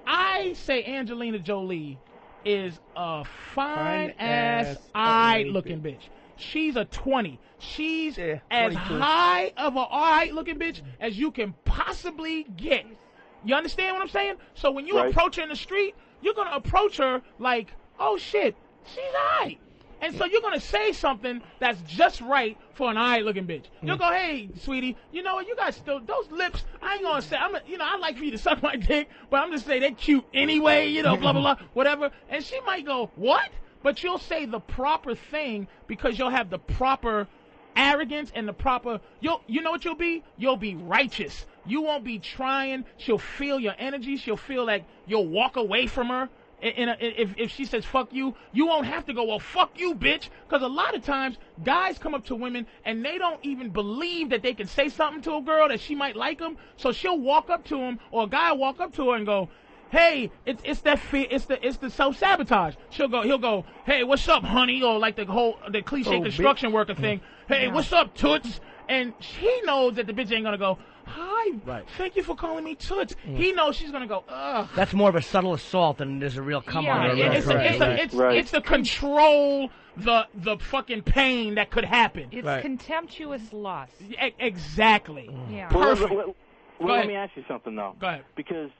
I say Angelina Jolie is a fine-ass, eye-looking bitch. She's a 20. She's as high of an eye-looking bitch as you can possibly get. You understand what I'm saying? So when you approach her in the street, you're going to approach her like, oh, shit, she's high. And so you're going to say something that's just right for an eye-looking bitch. You'll go, hey, sweetie, you know what? You got still those lips. I ain't going to say, I'd like for you to suck my dick, but I'm just saying they're cute anyway, you know, blah, blah, blah, whatever. And she might go, what? But you'll say the proper thing because you'll have the proper arrogance and the proper, you know what you'll be? You'll be righteous. You won't be trying. She'll feel your energy. She'll feel like you'll walk away from her. If she says fuck you, you won't have to go, well, fuck you, bitch. Because a lot of times, guys come up to women and they don't even believe that they can say something to a girl that she might like them. So she'll walk up to him, or a guy will walk up to her and go, hey, it's the self-sabotage. He'll go, hey, what's up, honey? Or like the cliche construction worker thing. Hey, what's up, toots? And he knows that the bitch ain't gonna go, hi, thank you for calling me toots. He knows she's gonna go, ugh. That's more of a subtle assault than it is a real come on. It's to control the fucking pain that could happen. It's contemptuous lust. Exactly. Yeah. Perfect. Well, let me ask you something, though. Go ahead. Because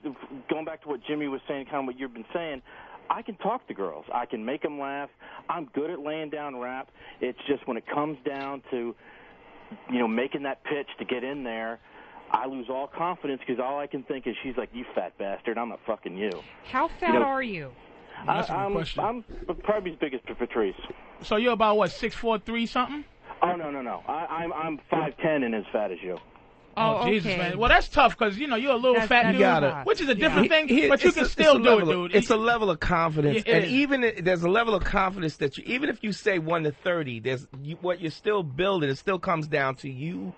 going back to what Jimmy was saying, kind of what you've been saying, I can talk to girls. I can make them laugh. I'm good at laying down rap. It's just when it comes down to, making that pitch to get in there, I lose all confidence because all I can think is she's like, you fat bastard, I'm not fucking you. How fat are you? I'm probably as big as Patrice. So you're about, what, 6'4", something? Oh, no. I'm 5'10" and as fat as you. Oh, Jesus, man. Well, that's tough because, you're a little fat dude, which is a different thing, but you can still do it, dude. It's a level of confidence. And even there's a level of confidence that even if you say 1 to 30, what you're still building, it still comes down to you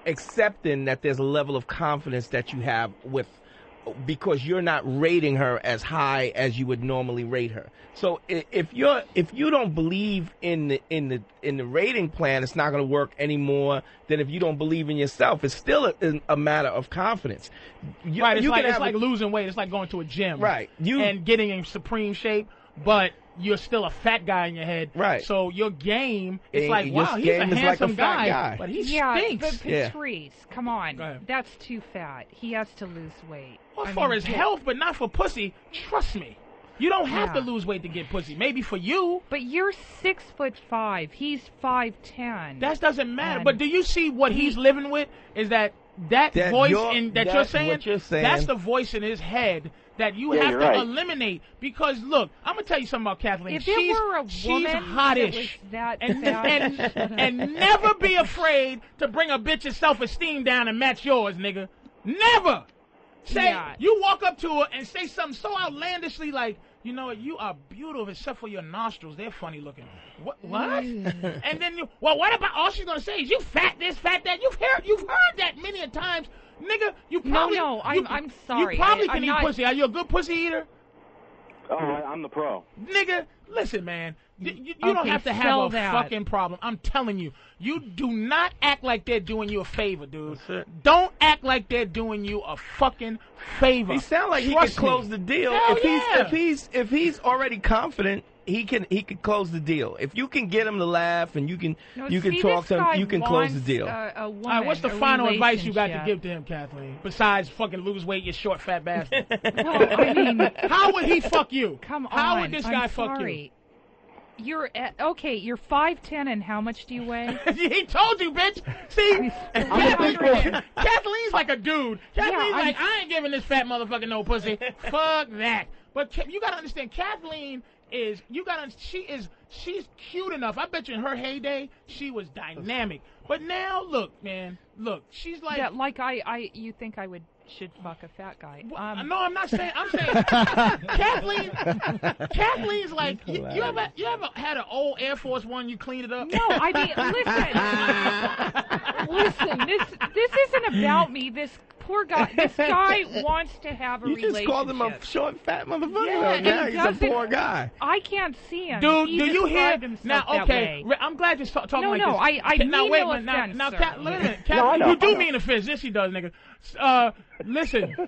accepting that there's a level of confidence that you have because you're not rating her as high as you would normally rate her. So if you don't believe in the rating plan, it's not going to work any more than if you don't believe in yourself. It's still a matter of confidence. It's like losing weight. It's like going to a gym, and getting in supreme shape, but you're still a fat guy in your head. Right. So your game is like, wow, he's a handsome guy, but he stinks. But Patrice, come on. That's too fat. He has to lose weight. Well, for his health, but not for pussy. Trust me. You don't have to lose weight to get pussy. Maybe for you. But you're 6'5". He's 5'10". That doesn't matter. But do you see what he's living with? Is that voice that you're saying? That's the voice in his head that you have to eliminate. Because look, I'm gonna tell you something about Kathleen. If it were a woman she's hottish, that was that and never be afraid to bring a bitch's self-esteem down and match yours, nigga. Never. You walk up to her and say something so outlandishly like, you know what, you are beautiful except for your nostrils. They're funny looking. What? And then what about, all she's going to say is, you fat this, fat that. You've heard that many a times. Nigga, you probably... No, I'm sorry. You probably can eat pussy. Are you a good pussy eater? Oh, I'm the pro. Nigga, listen, man. You don't have to have a fucking problem. I'm telling you. You do not act like they're doing you a favor, dude. Don't act like they're doing you a fucking favor. He sounds like he could close the deal. If he's already confident, he can close the deal. If you can get him to laugh and you can talk to him, you can close the deal. All right, what's the final advice you got to give to him, Kathleen? Besides fucking lose weight, you short fat bastard. No, I mean, how would he fuck you? Come on. How would this guy fuck you? You're 5'10", and how much do you weigh? He told you, bitch. See, Kathleen's like a dude. Kathleen's like, I ain't giving this fat motherfucker no pussy. Fuck that. But you gotta understand, Kathleen is, she's cute enough. I bet you in her heyday, she was dynamic. But now, look, man, she's like... Yeah, like you think I should fuck a fat guy. No, I'm not saying. I'm saying Kathleen's like, you ever had an old Air Force One, you clean it up? No, I mean, listen, this isn't about me. This poor guy. This guy wants to have a relationship. You just called him a short, fat motherfucker. Yeah, now he's a poor guy. I can't see him. Dude, he do you hear? Now, okay, I'm glad you're talking like this. No, I mean now, wait, no offense, now, sir. Kathleen, you do mean offense. Yes, he does, nigga.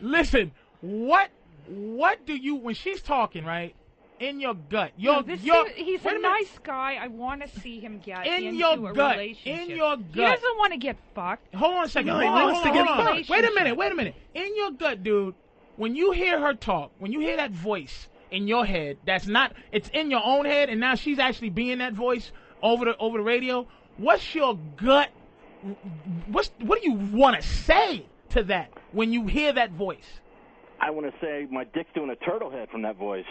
Listen. What do you, when she's talking, right? In your gut, he's a nice guy. I want to see him get into a relationship. In your gut, he doesn't want to get fucked. Hold on a second. He wants to get fucked. Wait a minute. In your gut, dude, when you hear her talk, when you hear that voice in your head, it's in your own head, and now she's actually being that voice over the radio. What's your gut? What do you want to say to that when you hear that voice? I want to say my dick's doing a turtle head from that voice.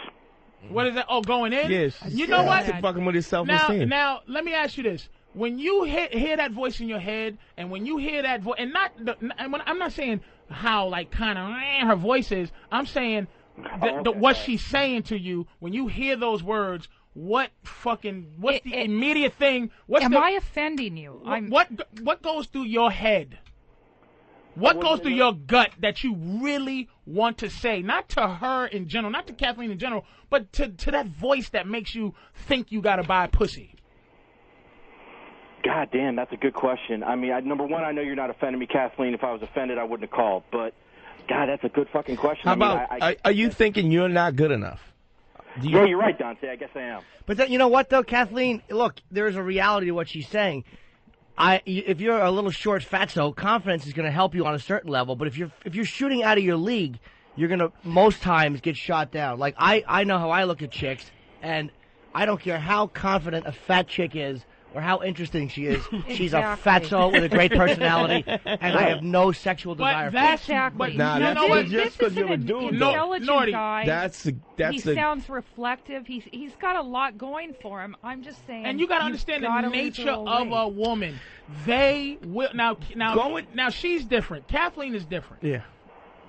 What is that? Oh, going in? Yes. You know what? Fucking with his self-esteem. Now, let me ask you this. When you hear that voice in your head, and when you hear that voice, and I'm not saying how, like, kind of her voice is. I'm saying what she's saying to you. When you hear those words, what's the immediate thing? Am I offending you? What goes through your head? What goes through your gut that you really want to say? Not to her in general, not to Kathleen in general, but to that voice that makes you think you got to buy pussy. God damn, that's a good question. I mean, number one, I know you're not offending me, Kathleen. If I was offended, I wouldn't have called. But, God, that's a good fucking question. How about, are you thinking you're not good enough? Yeah, you're right, Dante. I guess I am. But you know what, though, Kathleen? Look, there is a reality to what she's saying. If you're a little short fatso, confidence is going to help you on a certain level. But if you're shooting out of your league, you're going to most times get shot down. Like I know how I look at chicks, and I don't care how confident a fat chick is or how interesting she is. She's a fatso with a great personality, and I have no sexual desire for her. Exactly. Just because you're a dude, intelligent guy. He sounds reflective. He's got a lot going for him. I'm just saying. And you got to understand the nature of a woman. They will now she's different. Kathleen is different. Yeah.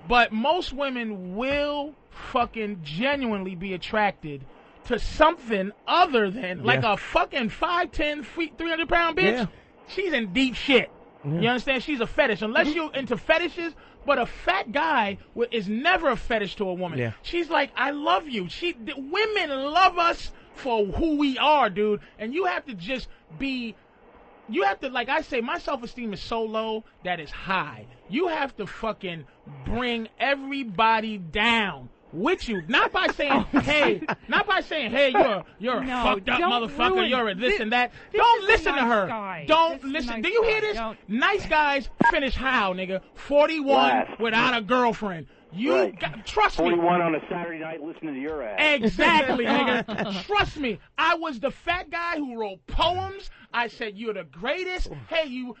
But most women will fucking genuinely be attracted to something other than like a fucking 5'10", 300-pound bitch. Yeah. She's in deep shit. Yeah. You understand? She's a fetish. Unless you're into fetishes, but a fat guy is never a fetish to a woman. Yeah. She's like, I love you. Women love us for who we are, dude. And you have to just be. You have to, like I say, my self-esteem is so low that it's high. You have to fucking bring everybody down with you, not by saying, hey, you're a fucked up motherfucker, you're a this and that. Don't listen to her. Guy. Don't listen. Do you hear this? Nice guys finish how, nigga? 41 without a girlfriend. You trust me. 41 on a Saturday night listening to your ass. Exactly, nigga. Trust me. I was the fat guy who wrote poems. I said, you're the greatest. Hey, you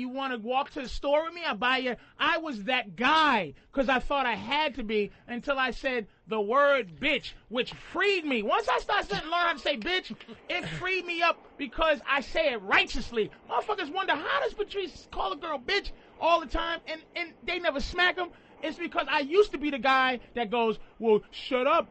want to walk to the store with me? I'll buy you. I was that guy because I thought I had to be until I said the word bitch, which freed me. Once I started learning how to say bitch, it freed me up because I say it righteously. Motherfuckers wonder, how does Patrice call a girl bitch all the time and they never smack him? It's because I used to be the guy that goes, well, shut up,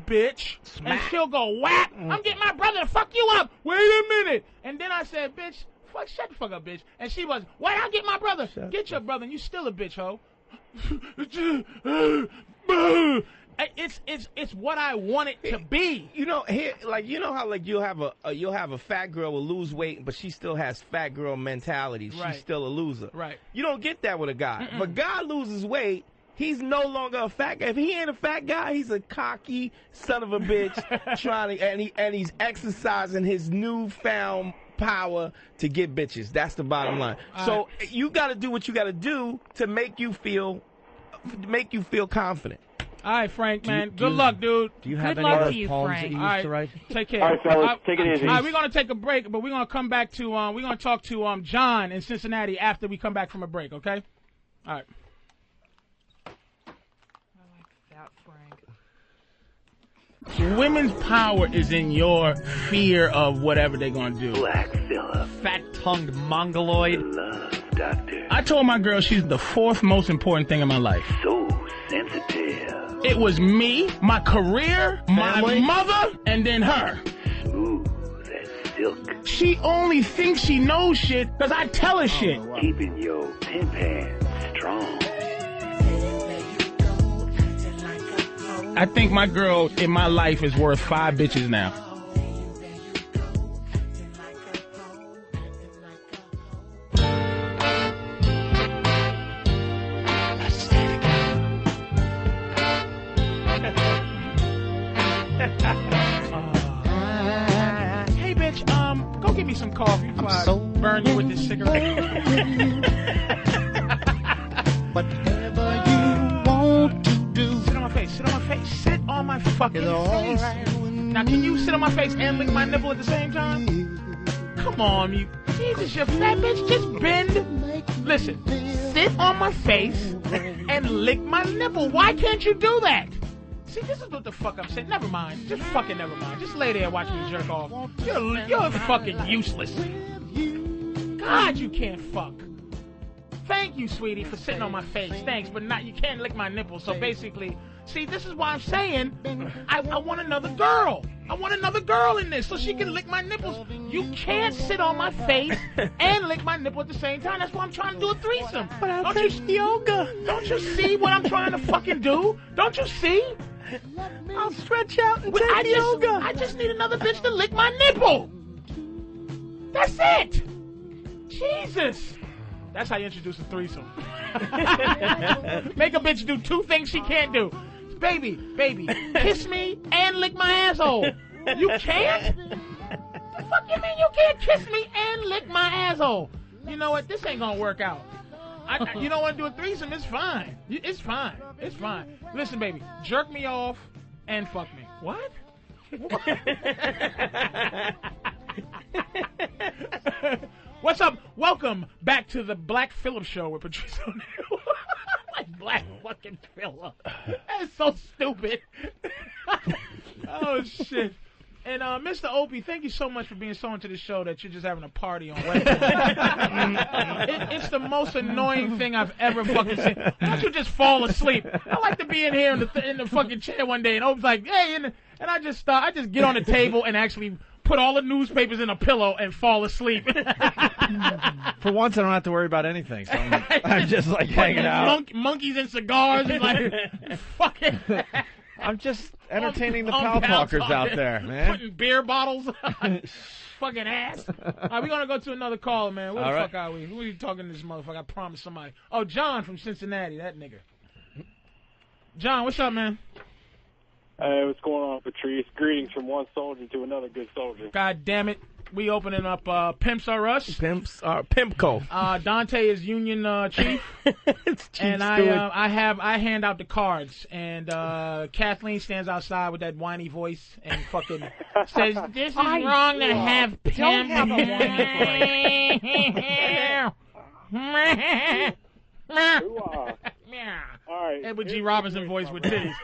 bitch. Smack. And she'll go, whack. I'm getting my brother to fuck you up. Wait a minute. And then I said, bitch, shut the fuck up, bitch. And she was, wait, I'll get my brother. Get your brother, and you still a bitch, ho. It's what I want it to be. You know, how you'll have a fat girl will lose weight, but she still has fat girl mentality. She's still a loser. Right. You don't get that with a guy. If a guy loses weight, he's no longer a fat guy. If he ain't a fat guy, he's a cocky son of a bitch and he's exercising his newfound power to get bitches. That's the bottom line. So you got to do what you got to do to make you feel confident. All right, Frank, man. Good luck, dude. Do you have any other poems that you used to write? Take care. All right, fellas. Take it easy. All right, we're going to take a break, but we're going to come back to, we're going to talk to John in Cincinnati after we come back from a break, okay? All right. I like that, Frank. Women's power is in your fear of whatever they're going to do. Black Phillip. Fat-tongued mongoloid. Love doctor. I told my girl she's the fourth most important thing in my life. So sensitive. It was me, my career, my mother, and then her. Smooth as silk. She only thinks she knows shit because I tell her shit. Keeping your pin pants strong. I think my girl in my life is worth 5 bitches now. Hey, bitch, go get me some coffee before I burn you with this cigarette. Whatever you want to do. Sit on my face. Sit on my face. Sit on my fucking face. Now, can you sit on my face and lick my nipple at the same time? Come on, you. Jesus, you fat bitch. Just bend. Listen. Sit on my face and lick my nipple. Why can't you do that? See, this is what the fuck I'm saying. Never mind. Just fucking never mind. Just lay there and watch me jerk off. You're fucking useless. God, you can't fuck. Thank you, sweetie, for sitting on my face. Thanks, but you can't lick my nipples. So basically, see, this is why I'm saying I want another girl. I want another girl in this so she can lick my nipples. You can't sit on my face and lick my nipple at the same time. That's why I'm trying to do a threesome. But I'll take yoga. Don't you see what I'm trying to fucking do? Don't you see? I'll stretch out and take yoga. I just need another bitch to lick my nipple. That's it. Jesus. That's how you introduce a threesome. Make a bitch do 2 things she can't do. Baby, kiss me and lick my asshole. You can't? The fuck you mean you can't kiss me and lick my asshole? You know what? This ain't gonna work out. You don't want to do a threesome? It's fine. It's fine. It's fine. Listen, baby, jerk me off and fuck me. What? What's up? Welcome back to the Black Phillip Show with Patrice O'Neal. Like Black fucking Phillip. That's so stupid. Oh, shit. And Mr. Opie, thank you so much for being so into the show that you're just having a party on Wednesday. It's the most annoying thing I've ever fucking seen. Why don't you just fall asleep? I like to be in here in the fucking chair one day, and Opie's like, hey, and I just get on the table and actually put all the newspapers in a pillow and fall asleep. For once, I don't have to worry about anything. So I'm just like hanging out. Monkeys and cigars and like fucking. I'm just entertaining the pal talkers out there, man. Putting beer bottles on fucking ass. All right, we're going to go to another caller, man. Where the fuck are we? Who are you talking to this motherfucker? I promised somebody. Oh, John from Cincinnati, that nigga. John, what's up, man? Hey, what's going on, Patrice? Greetings from one soldier to another good soldier. God damn it. We opening up Pimps R Us. Pimps are Pimpco. Dante is Union Chief. It's Chief and I hand out the cards. And Kathleen stands outside with that whiny voice and fucking says, "This is wrong to have pimp." Don't have a whiny voice. All right. Edward G. Robinson voice with titties.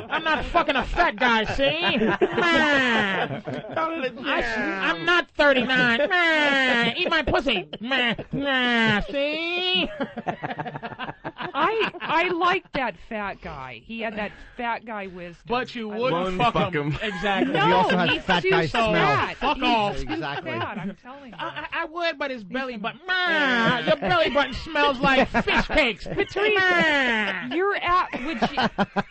I'm not fucking a fat guy, see? I'm not 39. Eat my pussy. See? I like that fat guy. He had that fat guy wisdom. But you wouldn't fuck him. Exactly. No, he also has he's fat too guy smell. fat. Fuck He's off. too Exactly. fat, I'm telling you. I would, but his belly button. Your belly button smells like fish cakes. Patrice, you're at.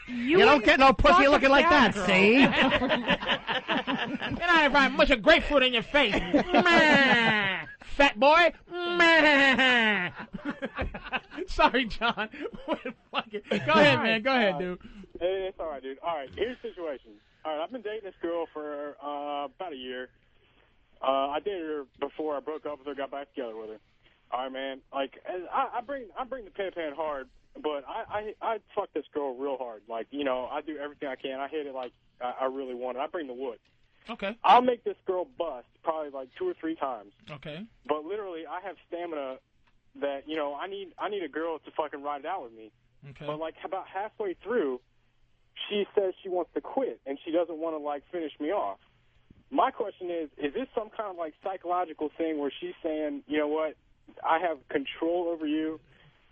You don't get no pussy looking like that, girl. see? You're not even much of grapefruit in your face. Fat boy. Sorry, John. Go ahead, man. Go ahead, dude. It's all right, dude. All right, here's the situation. All right, I've been dating this girl for about a year. I dated her before I broke up with her, got back together with her. All right, man. Like, I bring the pan hard, but I fuck this girl real hard. Like, you know, I do everything I can. I hit it like I really want it. I bring the wood. Okay. I'll make this girl bust probably like 2 or 3 times. Okay. But literally, I have stamina that, you know, I need a girl to fucking ride it out with me. Okay. But like about halfway through, she says she wants to quit and she doesn't want to like finish me off. My question is this some kind of like psychological thing where she's saying, you know what, I have control over you,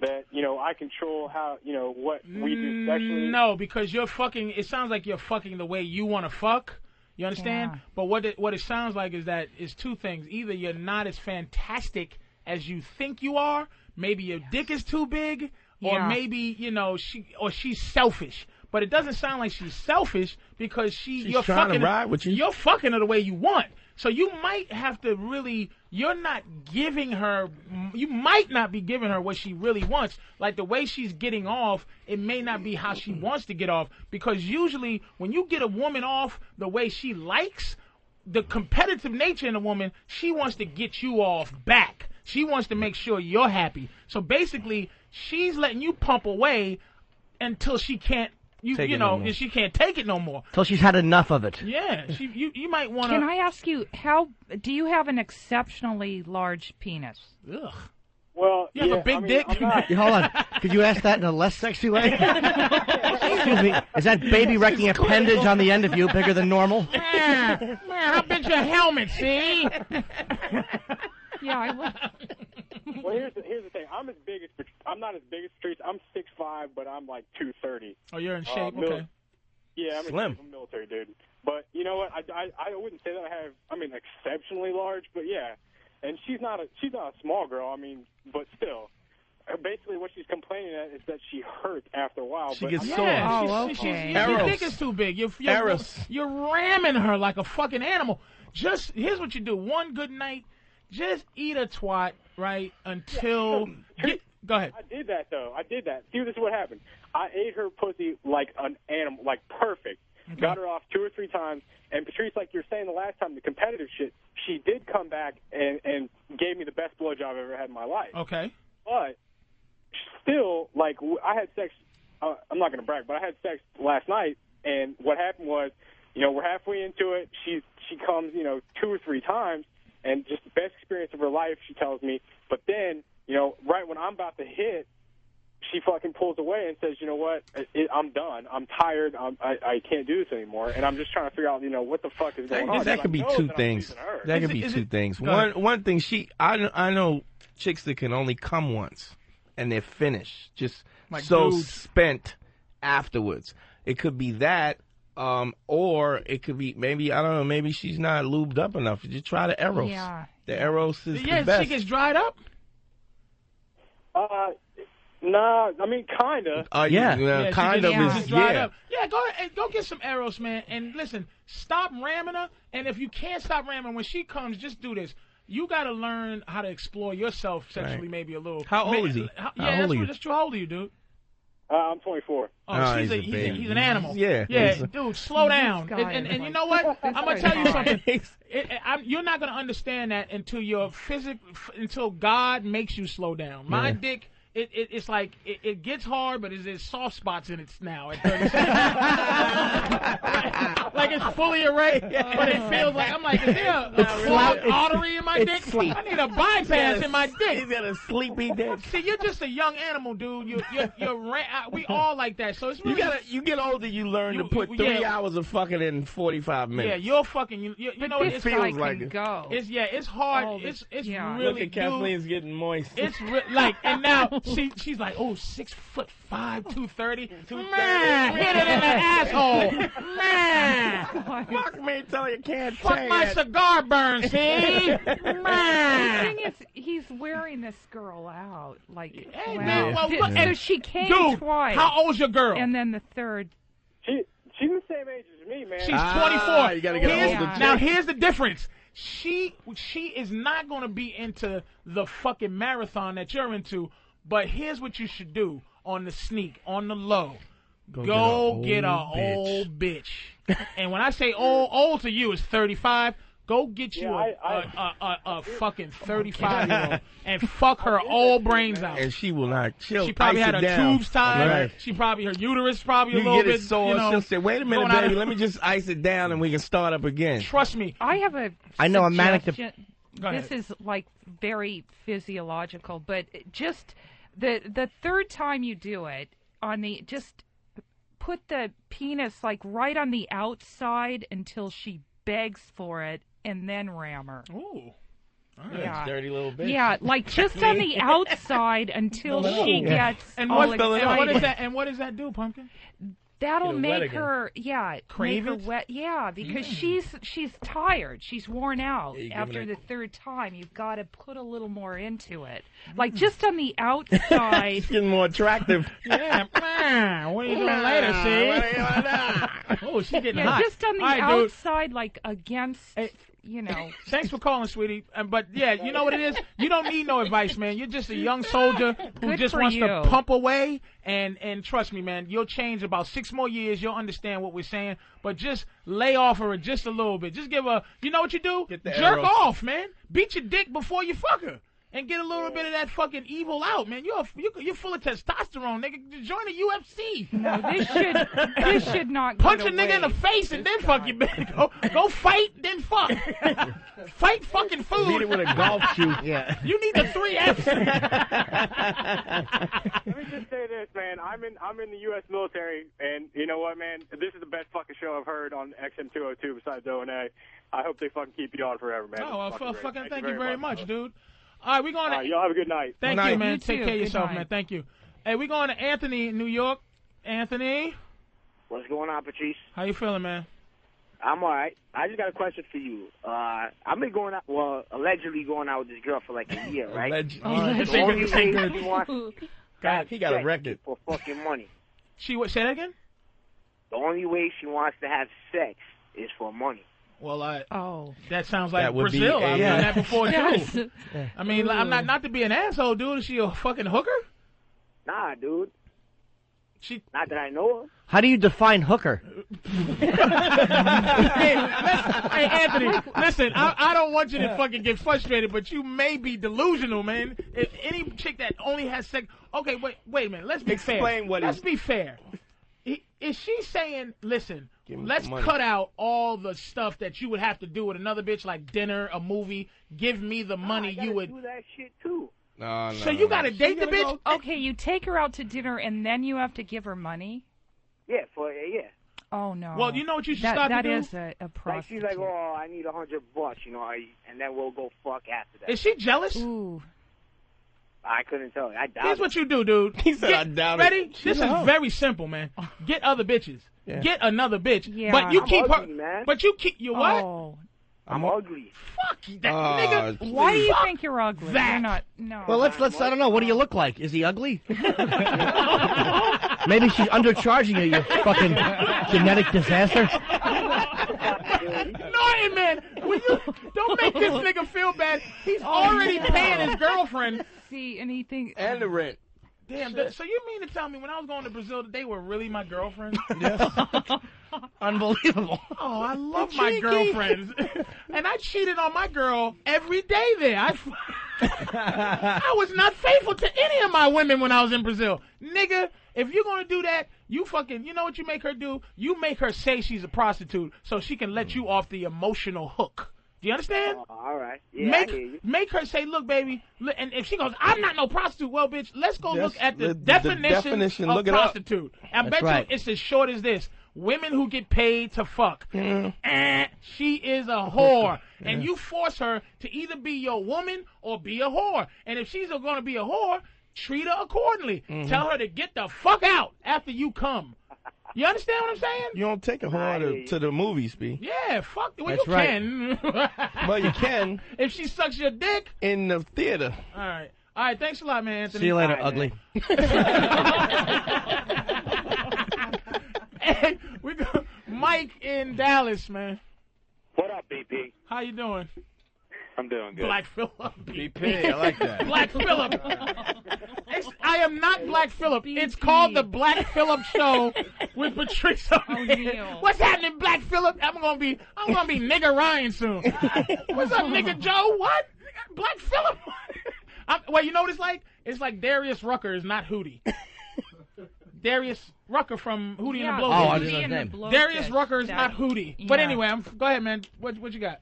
that, you know, I control how, you know, what we do sexually? No, because you're fucking, it sounds like you're fucking the way you want to fuck. You understand? Yeah. But what it sounds like is 2 things. Either you're not as fantastic as you think you are, maybe your dick is too big, or maybe, you know, she's selfish. but it doesn't sound like she's selfish because you're trying fucking to ride with you. You're fucking her the way you want. So you might have to really, you might not be giving her what she really wants. Like the way she's getting off, it may not be how she wants to get off. Because usually when you get a woman off the way she likes, the competitive nature in a woman, she wants to get you off back. She wants to make sure you're happy. So basically, she's letting you pump away until she can't. And she can't take it no more. Till she's had enough of it. Yeah, you might want to. Can I ask you, do you have an exceptionally large penis? Ugh. Well, you have a big dick. Hold on. Could you ask that in a less sexy way? Excuse me. Is that baby wrecking appendage on the end of you bigger than normal? Man, how big's your helmet? See? Yeah, I would. Well, here's the thing. I'm not as big as Patrice. I'm 6'5", but I'm like 230. Oh, you're in shape. Okay. Yeah, I'm a military dude. But you know what? I wouldn't say that I'm exceptionally large, but yeah. And she's not a small girl. I mean, but still. Basically, what she's complaining at is that she hurt after a while. She gets sore. Your dick is too big. You're ramming her like a fucking animal. Here's what you do. One good night, just eat a twat, right, until... Go ahead. I did that, though. See, this is what happened. I ate her pussy like an animal, like perfect. Okay. Got her off 2 or 3 times. And Patrice, like you're saying the last time, the competitive shit, she did come back and gave me the best blowjob I've ever had in my life. Okay. But still, like, I had sex, I'm not going to brag, but I had sex last night, and what happened was, we're halfway into it. She comes, 2 or 3 times, and just the best experience of her life, she tells me. But then, right when I'm about to hit, she fucking pulls away and says, you know what, I'm done. I'm tired. I can't do this anymore. And I'm just trying to figure out, what the fuck is going on. That could be two things. That could be two things. One thing, I know chicks that can only come once, and they're finished. Just like so dudes. Spent afterwards. It could be that, or it could be maybe, I don't know, maybe she's not lubed up enough. Just try the Eros. Yeah. The Eros is the best. She gets dried up? Nah, I mean, kind of. Kind of is, dried up. Yeah, go get some Eros, man. And listen, stop ramming her. And if you can't stop ramming, when she comes, just do this. You got to learn how to explore yourself sexually, maybe a little. How old is he? How old are you? That's true. How old are you, dude? I'm 24. Oh, he's an animal. Yeah, dude, slow down. And you know what? I'm gonna tell you something. You're not gonna understand that until God makes you slow down. My dick. It's like it gets hard, but there's soft spots in it now at 36. Like it's fully erect, but it feels like is there a clogged artery in my dick? I need a bypass in my dick. He's got a sleepy dick. See, you're just a young animal, dude. We all like that. So it's really you get older, you learn to put 3 hours of fucking in 45 minutes. Yeah, you're fucking. You know it feels like it. Go. It's hard. It's really. Look at Kathleen's getting moist. It's and now. She's like, 6'5", 230. Man, hit it in the asshole. Man. Fuck me till you can't Fuck my cigar burn, see? Man. The thing is, he's wearing this girl out. Like, hey, man, so she came twice. How old's your girl? And then the third. She's the same age as me, man. She's 24. You gotta get older. Now, here's the difference. She is not going to be into the fucking marathon that you're into. But here's what you should do on the sneak, on the low. Go get a old bitch. And when I say old to you is 35, go get you a fucking 35-year-old and fuck her old brains out. And she will not. She probably had her tubes tied. Right. She probably, her uterus probably a little bit. You get it sore. She'll say, wait a minute, baby, let me just ice it down and we can start up again. Trust me. I have a suggestion. This is like very physiological, but just the third time you do it, just put the penis like right on the outside until she begs for it, and then ram her. Ooh. Yeah. Dirty little bitch. Yeah, like just on the outside until she gets all excited. And what does that do, Pumpkin? That'll make her, crave make her wet. Yeah, because she's tired. She's worn out after the third time. You've got to put a little more into it. Like just on the outside. She's getting more attractive. Yeah. What are you doing later, see? Oh, she's getting hot. Just on the outside, like against, you know. Thanks for calling, sweetie. But yeah, you know what it is? You don't need no advice, man. You're just a young soldier who just wants to pump away. And trust me, man, you'll change about 6 more years. You'll understand what we're saying. But just lay off her just a little bit. Just give her, you know what you do? Jerk off, man. Beat your dick before you fuck her. And get a little bit of that fucking evil out, man. You're full of testosterone, nigga. Join the UFC. No, this should not. Punch a nigga in the face and then fuck you, man. Go fight, then fuck. Fight fucking food. Beat it with a golf shoe. Yeah. You need the 3 F's. Let me just say this, man. I'm in the U.S. military, and you know what, man? This is the best fucking show I've heard on XM202 besides O&A. I hope they fucking keep you on forever, man. Oh, well, fucking thank you very much, dude. All right, we're going to... All right, y'all have a good night. Thank you, man. Take care of yourself, man. Thank you. Hey, we're going to Anthony in New York. Anthony? What's going on, Patrice? How you feeling, man? I'm all right. I just got a question for you. I've been going out, allegedly going out with this girl for like a year, right? Allegedly. The only way she wants he got a record. For fucking money. Say that again? The only way she wants to have sex is for money. Well, that sounds like Brazil. I've done that before, too. I mean, I'm not to be an asshole, dude. Is she a fucking hooker? Nah, dude. Not that I know of. How do you define hooker? Hey, Anthony, listen, I don't want you to fucking get frustrated, but you may be delusional, man. If any chick that only has sex... Okay, wait a minute. Let's be fair. Let's be fair. Is she saying, listen... Let's cut out all the stuff that you would have to do with another bitch, like dinner, a movie. Give me the money you would do that shit too. No. So you gotta date the bitch? Okay, you take her out to dinner and then you have to give her money? Yeah, Oh no. Well, you know what you should start to do? That is a prostitute. Like she's like, oh, I need $100, you know, and then we'll go fuck after that. Is she jealous? Ooh. I couldn't tell you. I doubt Here's what you do, dude. He said, I doubt ready? it. This is very simple, man. Get other bitches. Yeah. Get another bitch. Yeah. But you keep ugly, her. Man. But you keep you what? Oh. I'm ugly. Fuck that nigga. Why do you think you're ugly? You're not. No. Well, let's. I don't know. What do you look like? Is he ugly? Maybe she's undercharging you. You fucking genetic disaster. Annoying, man. Don't make this nigga feel bad. He's already paying his girlfriend. See anything? And the rent. Damn, so you mean to tell me when I was going to Brazil that they were really my girlfriends? Yes. Unbelievable. Oh, I love my girlfriends. And I cheated on my girl every day there. I was not faithful to any of my women when I was in Brazil. Nigga, if you're going to do that, you know what you make her do? You make her say she's a prostitute so she can let you off the emotional hook. Do you understand? All right. Yeah, make her say, look, baby, and if she goes, I'm not no prostitute, well, bitch, let's go look at the definition of prostitute. I bet you it's as short as this. Women who get paid to fuck. She is a whore. And you force her to either be your woman or be a whore. And if she's going to be a whore, treat her accordingly. Tell her to get the fuck out after you come. You understand what I'm saying? You don't take a whore to the movies, B. Yeah, fuck. Well, That's you right. can. Well, you can. If she sucks your dick. In the theater. All right, thanks a lot, man, Anthony. See you later, ugly. Hey, we got Mike in Dallas, man. What up, BP? How you doing? I'm doing good. Black Phillip. BP, I like that. Black Phillip. I am not Black Phillip. It's called the Black Phillip Show with Patrice O'Neal. What's happening, Black Phillip? I'm gonna be nigga Ryan soon. What's up, nigga Joe? What? Black Phillip? Well, you know what it's like? It's like Darius Rucker is not Hootie. Darius Rucker from Hootie and the Blowfish. Oh, I didn't know his name. Darius Rucker is not Hootie. Yeah. But anyway, go ahead, man. What you got?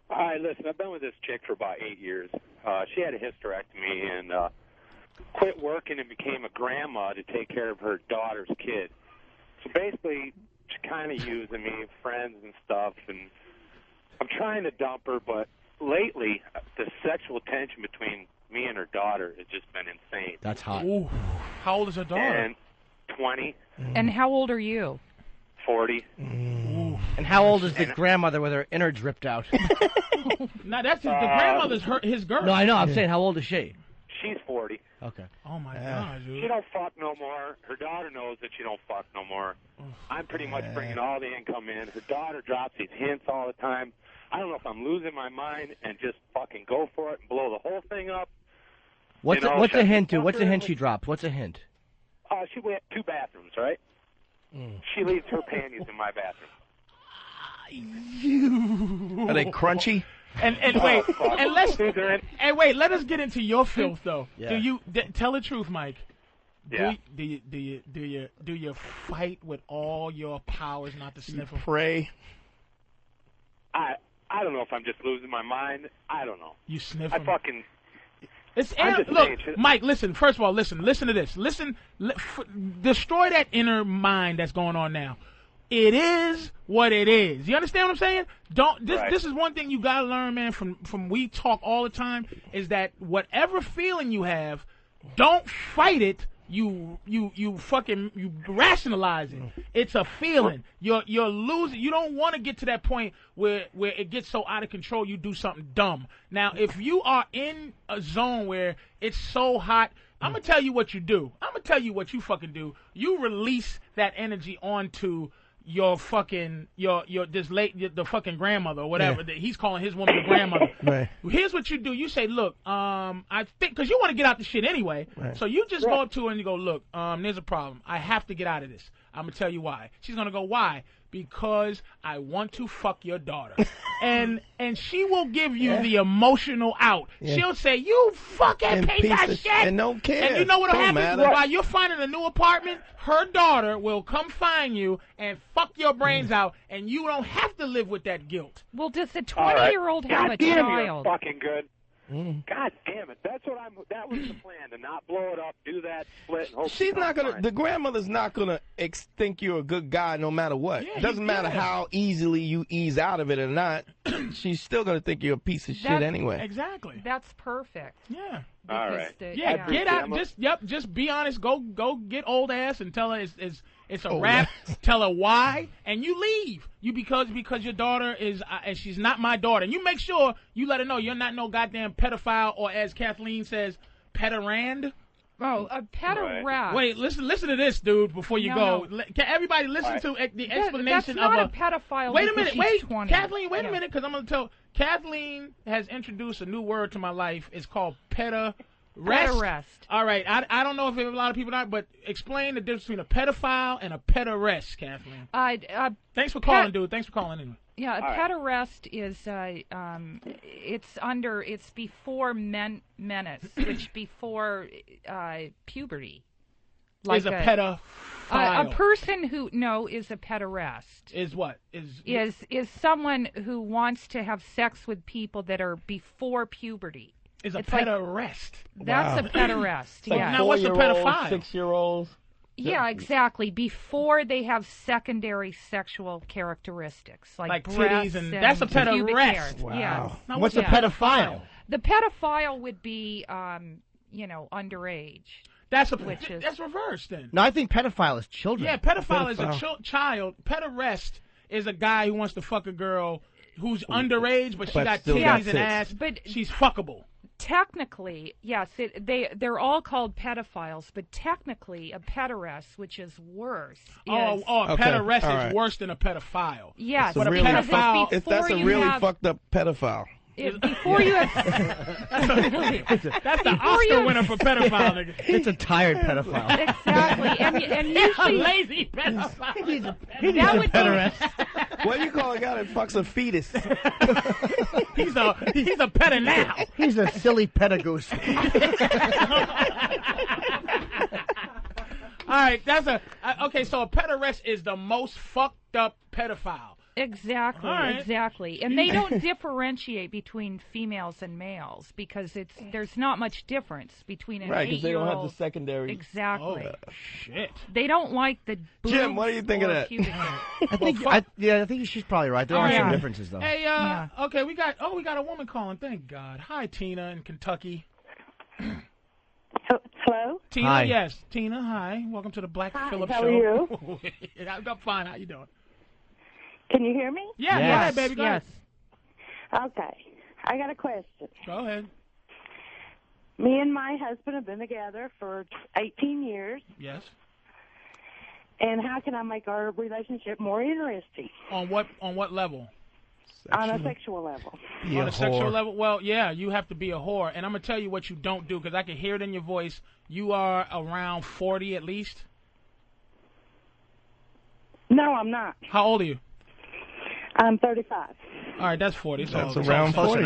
All right, listen, I've been with this chick for about 8 years. She had a hysterectomy and quit working and became a grandma to take care of her daughter's kid. So basically, she's kind of using me, friends and stuff, and I'm trying to dump her, but lately, the sexual tension between me and her daughter has just been insane. That's hot. Ooh. How old is her daughter? And 20. And how old are you? 40. And how old is the grandmother with her innards ripped out? No, that's the grandmother's his girl. No, I know. I'm saying, how old is she? She's 40. parody. Okay. Oh my God, dude. She don't fuck no more. Her daughter knows that she don't fuck no more. I'm pretty much bringing all the income in. Her daughter drops these hints all the time. I don't know if I'm losing my mind and just fucking go for it and blow the whole thing up. What's a hint, dude? What's a hint she dropped? What's a hint? She went 2 bathrooms, right? She leaves her panties in my bathroom. Are they crunchy? And wait, let us get into your filth though. Yeah. Tell the truth, Mike? Yeah. Do you fight with all your powers not to sniff them? Pray. I don't know if I'm just losing my mind. I don't know. You sniff I them. fucking. Look, Mike. Listen. First of all, listen to this. Destroy that inner mind that's going on now. It is what it is. You understand what I'm saying? This is one thing you gotta learn, man. From we talk all the time is that whatever feeling you have, don't fight it. You rationalize it. It's a feeling. You're losing. You don't want to get to that point where it gets so out of control you do something dumb. Now, if you are in a zone where it's so hot, I'm gonna tell you what you do. I'm gonna tell you what you fucking do. You release that energy onto your fucking the fucking grandmother or whatever. Yeah. He's calling his woman the grandmother. Right. Here's what you do. You say, look, I think, because you want to get out the shit anyway. Right. So you just go up to her and you go, look, there's a problem. I have to get out of this. I'm gonna tell you why. She's gonna go, why? Because I want to fuck your daughter. and she will give you the emotional out. Yeah. She'll say, you fucking piece of shit. And don't care. And you know what'll happen? While you're finding a new apartment, her daughter will come find you and fuck your brains out, and you don't have to live with that guilt. Well, does the 20-year-old have a child? You're fucking good. God damn it! That was the plan, to not blow it up, do that split. And hope she's not gonna. The grandmother's not gonna think you're a good guy, no matter what. Yeah, it doesn't matter how easily you ease out of it or not. She's still gonna think you're a piece of shit anyway. Exactly. That's perfect. Yeah. All right. Get out. Just be honest. Go get old ass and tell her it's a wrap. Tell her why, and you leave. Because your daughter is, and she's not my daughter. And you make sure you let her know you're not no goddamn pedophile, or as Kathleen says, pederand. Oh, a pederast. Wait, listen to this, dude. Before you go, can everybody listen to the explanation that's not a pedophile. Wait a minute, wait, 20. Kathleen, wait a minute, because I'm gonna tell. Kathleen has introduced a new word to my life. It's called pederast. All right, I don't know if a lot of people know, but explain the difference between a pedophile and a pederast, Kathleen. Thanks for calling, dude. Thanks for calling anyway. Yeah, a pederast is it's before menace, which before puberty. Like is a pedophile. A person who is a pederast. Is what? Is someone who wants to have sex with people that are before puberty. Is a pederast. That's a pederast. Yeah. Now what's a pedophile? 6-year-olds. Yeah, exactly. Before they have secondary sexual characteristics like titties and that's a pederast. Wow. Yeah. Now, what's a pedophile? The pedophile would be, underage. That's reversed then. No, I think pedophile is children. Yeah, pedophile is a child. Pederast is a guy who wants to fuck a girl who's underage, but she got titties and ass. But she's fuckable. Technically, yes, they're all called pedophiles, but technically a pederast, which is worse. A pederast is worse than a pedophile. Yes, but a pedophile. That's a really fucked up pedophile. Before you have, that's the Oscar winner for pedophile, nigga. It's a tired pedophile. Exactly, and usually lazy pedophile. He's a pederast. What do you call a guy that fucks a fetus? He's a pedo now. He's a silly pedagoose. All right, okay. So a pederast is the most fucked up pedophile. Exactly, exactly. And they don't differentiate between females and males because there's not much difference between an 8-year-old. Right, because they don't have the secondary. Exactly. Oh, shit. They don't like the boobs. Jim, what do you think of that? I think she's probably right. There are some differences, though. Hey, okay, we got a woman calling. Thank God. Hi, Tina in Kentucky. Hello? Tina, hi. Yes. Tina, hi. Welcome to the Black Phillip Show. How are you? I'm fine. How you doing? Can you hear me? Yeah, yes. Go ahead, baby. Go ahead. Okay. I got a question. Go ahead. Me and my husband have been together for 18 years. Yes. And how can I make our relationship more interesting? On what level? On a sexual level. On a sexual level? Well, yeah, you have to be a whore. And I'm going to tell you what you don't do, because I can hear it in your voice. You are around 40 at least? No, I'm not. How old are you? I'm 35. All right, that's 40. That's around 40.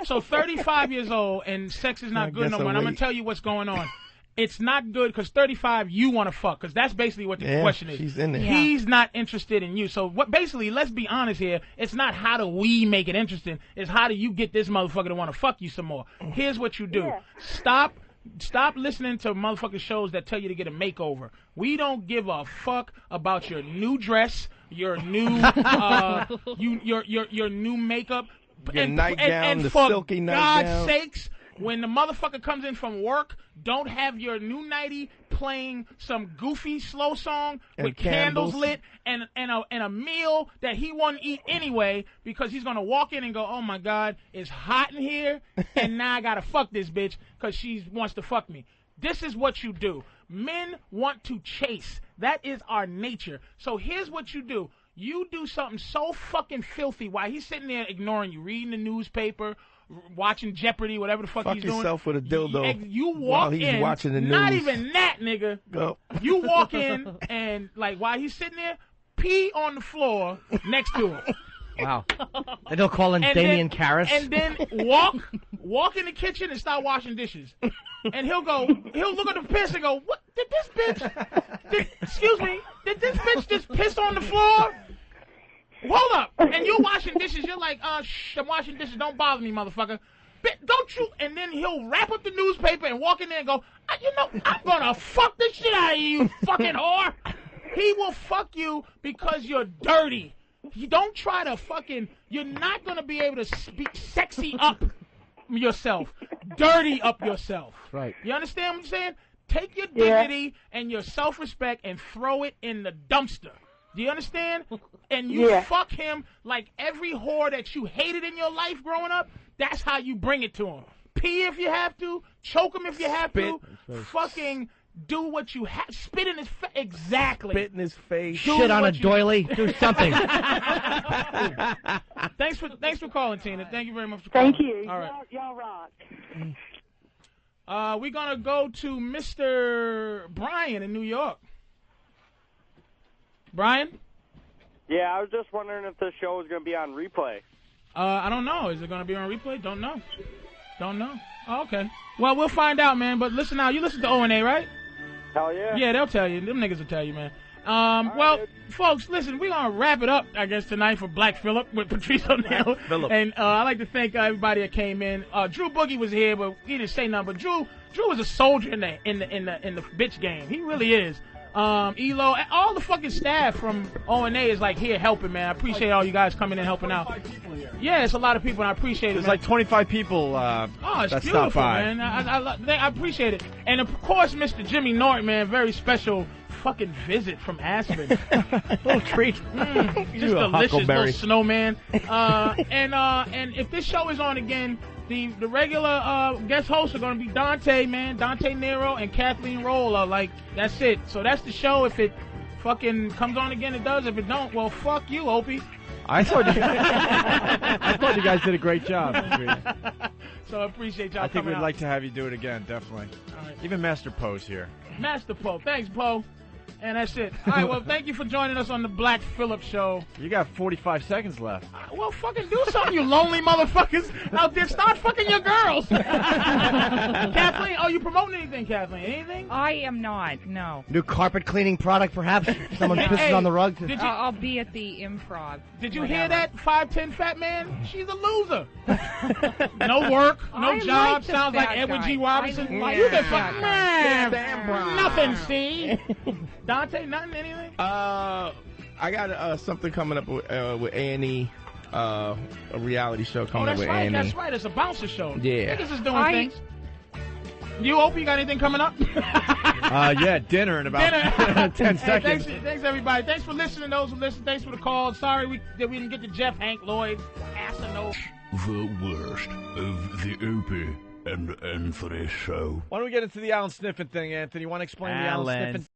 So 35 years old, and sex is not good no more. And I'm going to tell you what's going on. It's not good because 35, you want to fuck, because that's basically what the question is. She's in there. He's not interested in you. So basically, let's be honest here. It's not how do we make it interesting. It's how do you get this motherfucker to want to fuck you some more. Here's what you do. Yeah. Stop listening to motherfucking shows that tell you to get a makeover. We don't give a fuck about your new dress, your new your new makeup, your nightgown, the silky nightgown. God's sakes, when the motherfucker comes in from work, don't have your new nightie playing some goofy slow song with candles lit and a meal that he won't eat anyway, because he's gonna walk in and go, oh my God, it's hot in here, and now I gotta fuck this bitch because she wants to fuck me. This is what you do. Men want to chase. That is our nature. So here's what you do. You do something so fucking filthy while he's sitting there ignoring you, reading the newspaper, watching Jeopardy, whatever the fuck he's doing. Fuck yourself with a dildo. You walk while he's in, watching the news. Not even that, nigga. Go. You walk in and, like, while he's sitting there, pee on the floor next to him. Wow. And they'll call in Damien Karras. And then walk in the kitchen and start washing dishes. And he'll look at the piss and go, what, did this bitch just piss on the floor? Hold up. And you're washing dishes. You're like, shh, I'm washing dishes. Don't bother me, motherfucker. Don't you? And then he'll wrap up the newspaper and walk in there and go, I'm going to fuck the shit out of you, fucking whore. He will fuck you because you're dirty. You don't try to you're not going to be able to speak sexy up yourself. Dirty up yourself. Right. You understand what I'm saying? Take your dignity and your self-respect and throw it in the dumpster. Do you understand? And you fuck him like every whore that you hated in your life growing up. That's how you bring it to him. Pee if you have to. Choke him if you have to. Fucking do what you have. Spit in his face. Exactly. Spit in his face. Shit on a doily. Do something. Thanks for calling, Tina. Thank you very much for calling. Thank you. All right. Y'all rock. We're going to go to Mr. Bryan in New York. Bryan? Yeah, I was just wondering if this show is going to be on replay. I don't know. Is it going to be on replay? Don't know. Oh, okay. Well, we'll find out, man. But listen now. You listen to O&A, right? Hell yeah. Yeah, they'll tell you. Them niggas will tell you, man. Folks, listen, we're going to wrap it up, I guess, tonight for Black Phillip with Patrice O'Neal. And I'd like to thank everybody that came in. Drew Boogie was here, but he didn't say nothing. But Drew was a soldier in the bitch game. He really is. Elo, all the fucking staff from O&A is like here helping, man. I appreciate all you guys coming in helping out. Yeah, it's a lot of people, and I appreciate it. There's like 25 people it's that beautiful, stopped by. man. I appreciate it. And of course, Mr. Jimmy Norton, man, very special fucking visit from Aspen. Little treat. Just delicious little snowman. And if this show is on again, the regular guest hosts are going to be Dante Nero and Kathleen Rowe. Like, that's it. So that's the show. If it fucking comes on again, it does. If it don't, well, fuck you, Opie. I thought you guys did a great job. So I appreciate y'all coming out. I think we'd like to have you do it again, definitely. All right. Even Master Poe's here. Master Poe. Thanks, Poe. And that's it. All right, well, thank you for joining us on the Black Phillip Show. You got 45 seconds left. Well, fucking do something, you lonely motherfuckers out there. Start fucking your girls. Kathleen, are you promoting anything, Kathleen? Anything? I am not, no. New carpet cleaning product, perhaps? Someone pisses on the rug? I'll be at the Improv. Did you hear that, 5'10" fat man? She's a loser. No work, no job. Sounds like Edward G. Robinson. You can fuck, man. Nothing, see? Dante, nothing, anything? I got something coming up with A&E, a reality show coming up with A&E. That's right. It's a bouncer show. Yeah. Niggas is doing things. You, Opie, you got anything coming up? Yeah, dinner in about 10 seconds. Thanks, everybody. Thanks for listening, those who listen. Thanks for the call. Sorry that we didn't get to Jeff Hank Lloyd. Asinode. The worst of the Opie And for this show. Why don't we get into the Alan sniffing thing, Anthony? You want to explain the Alan sniffing?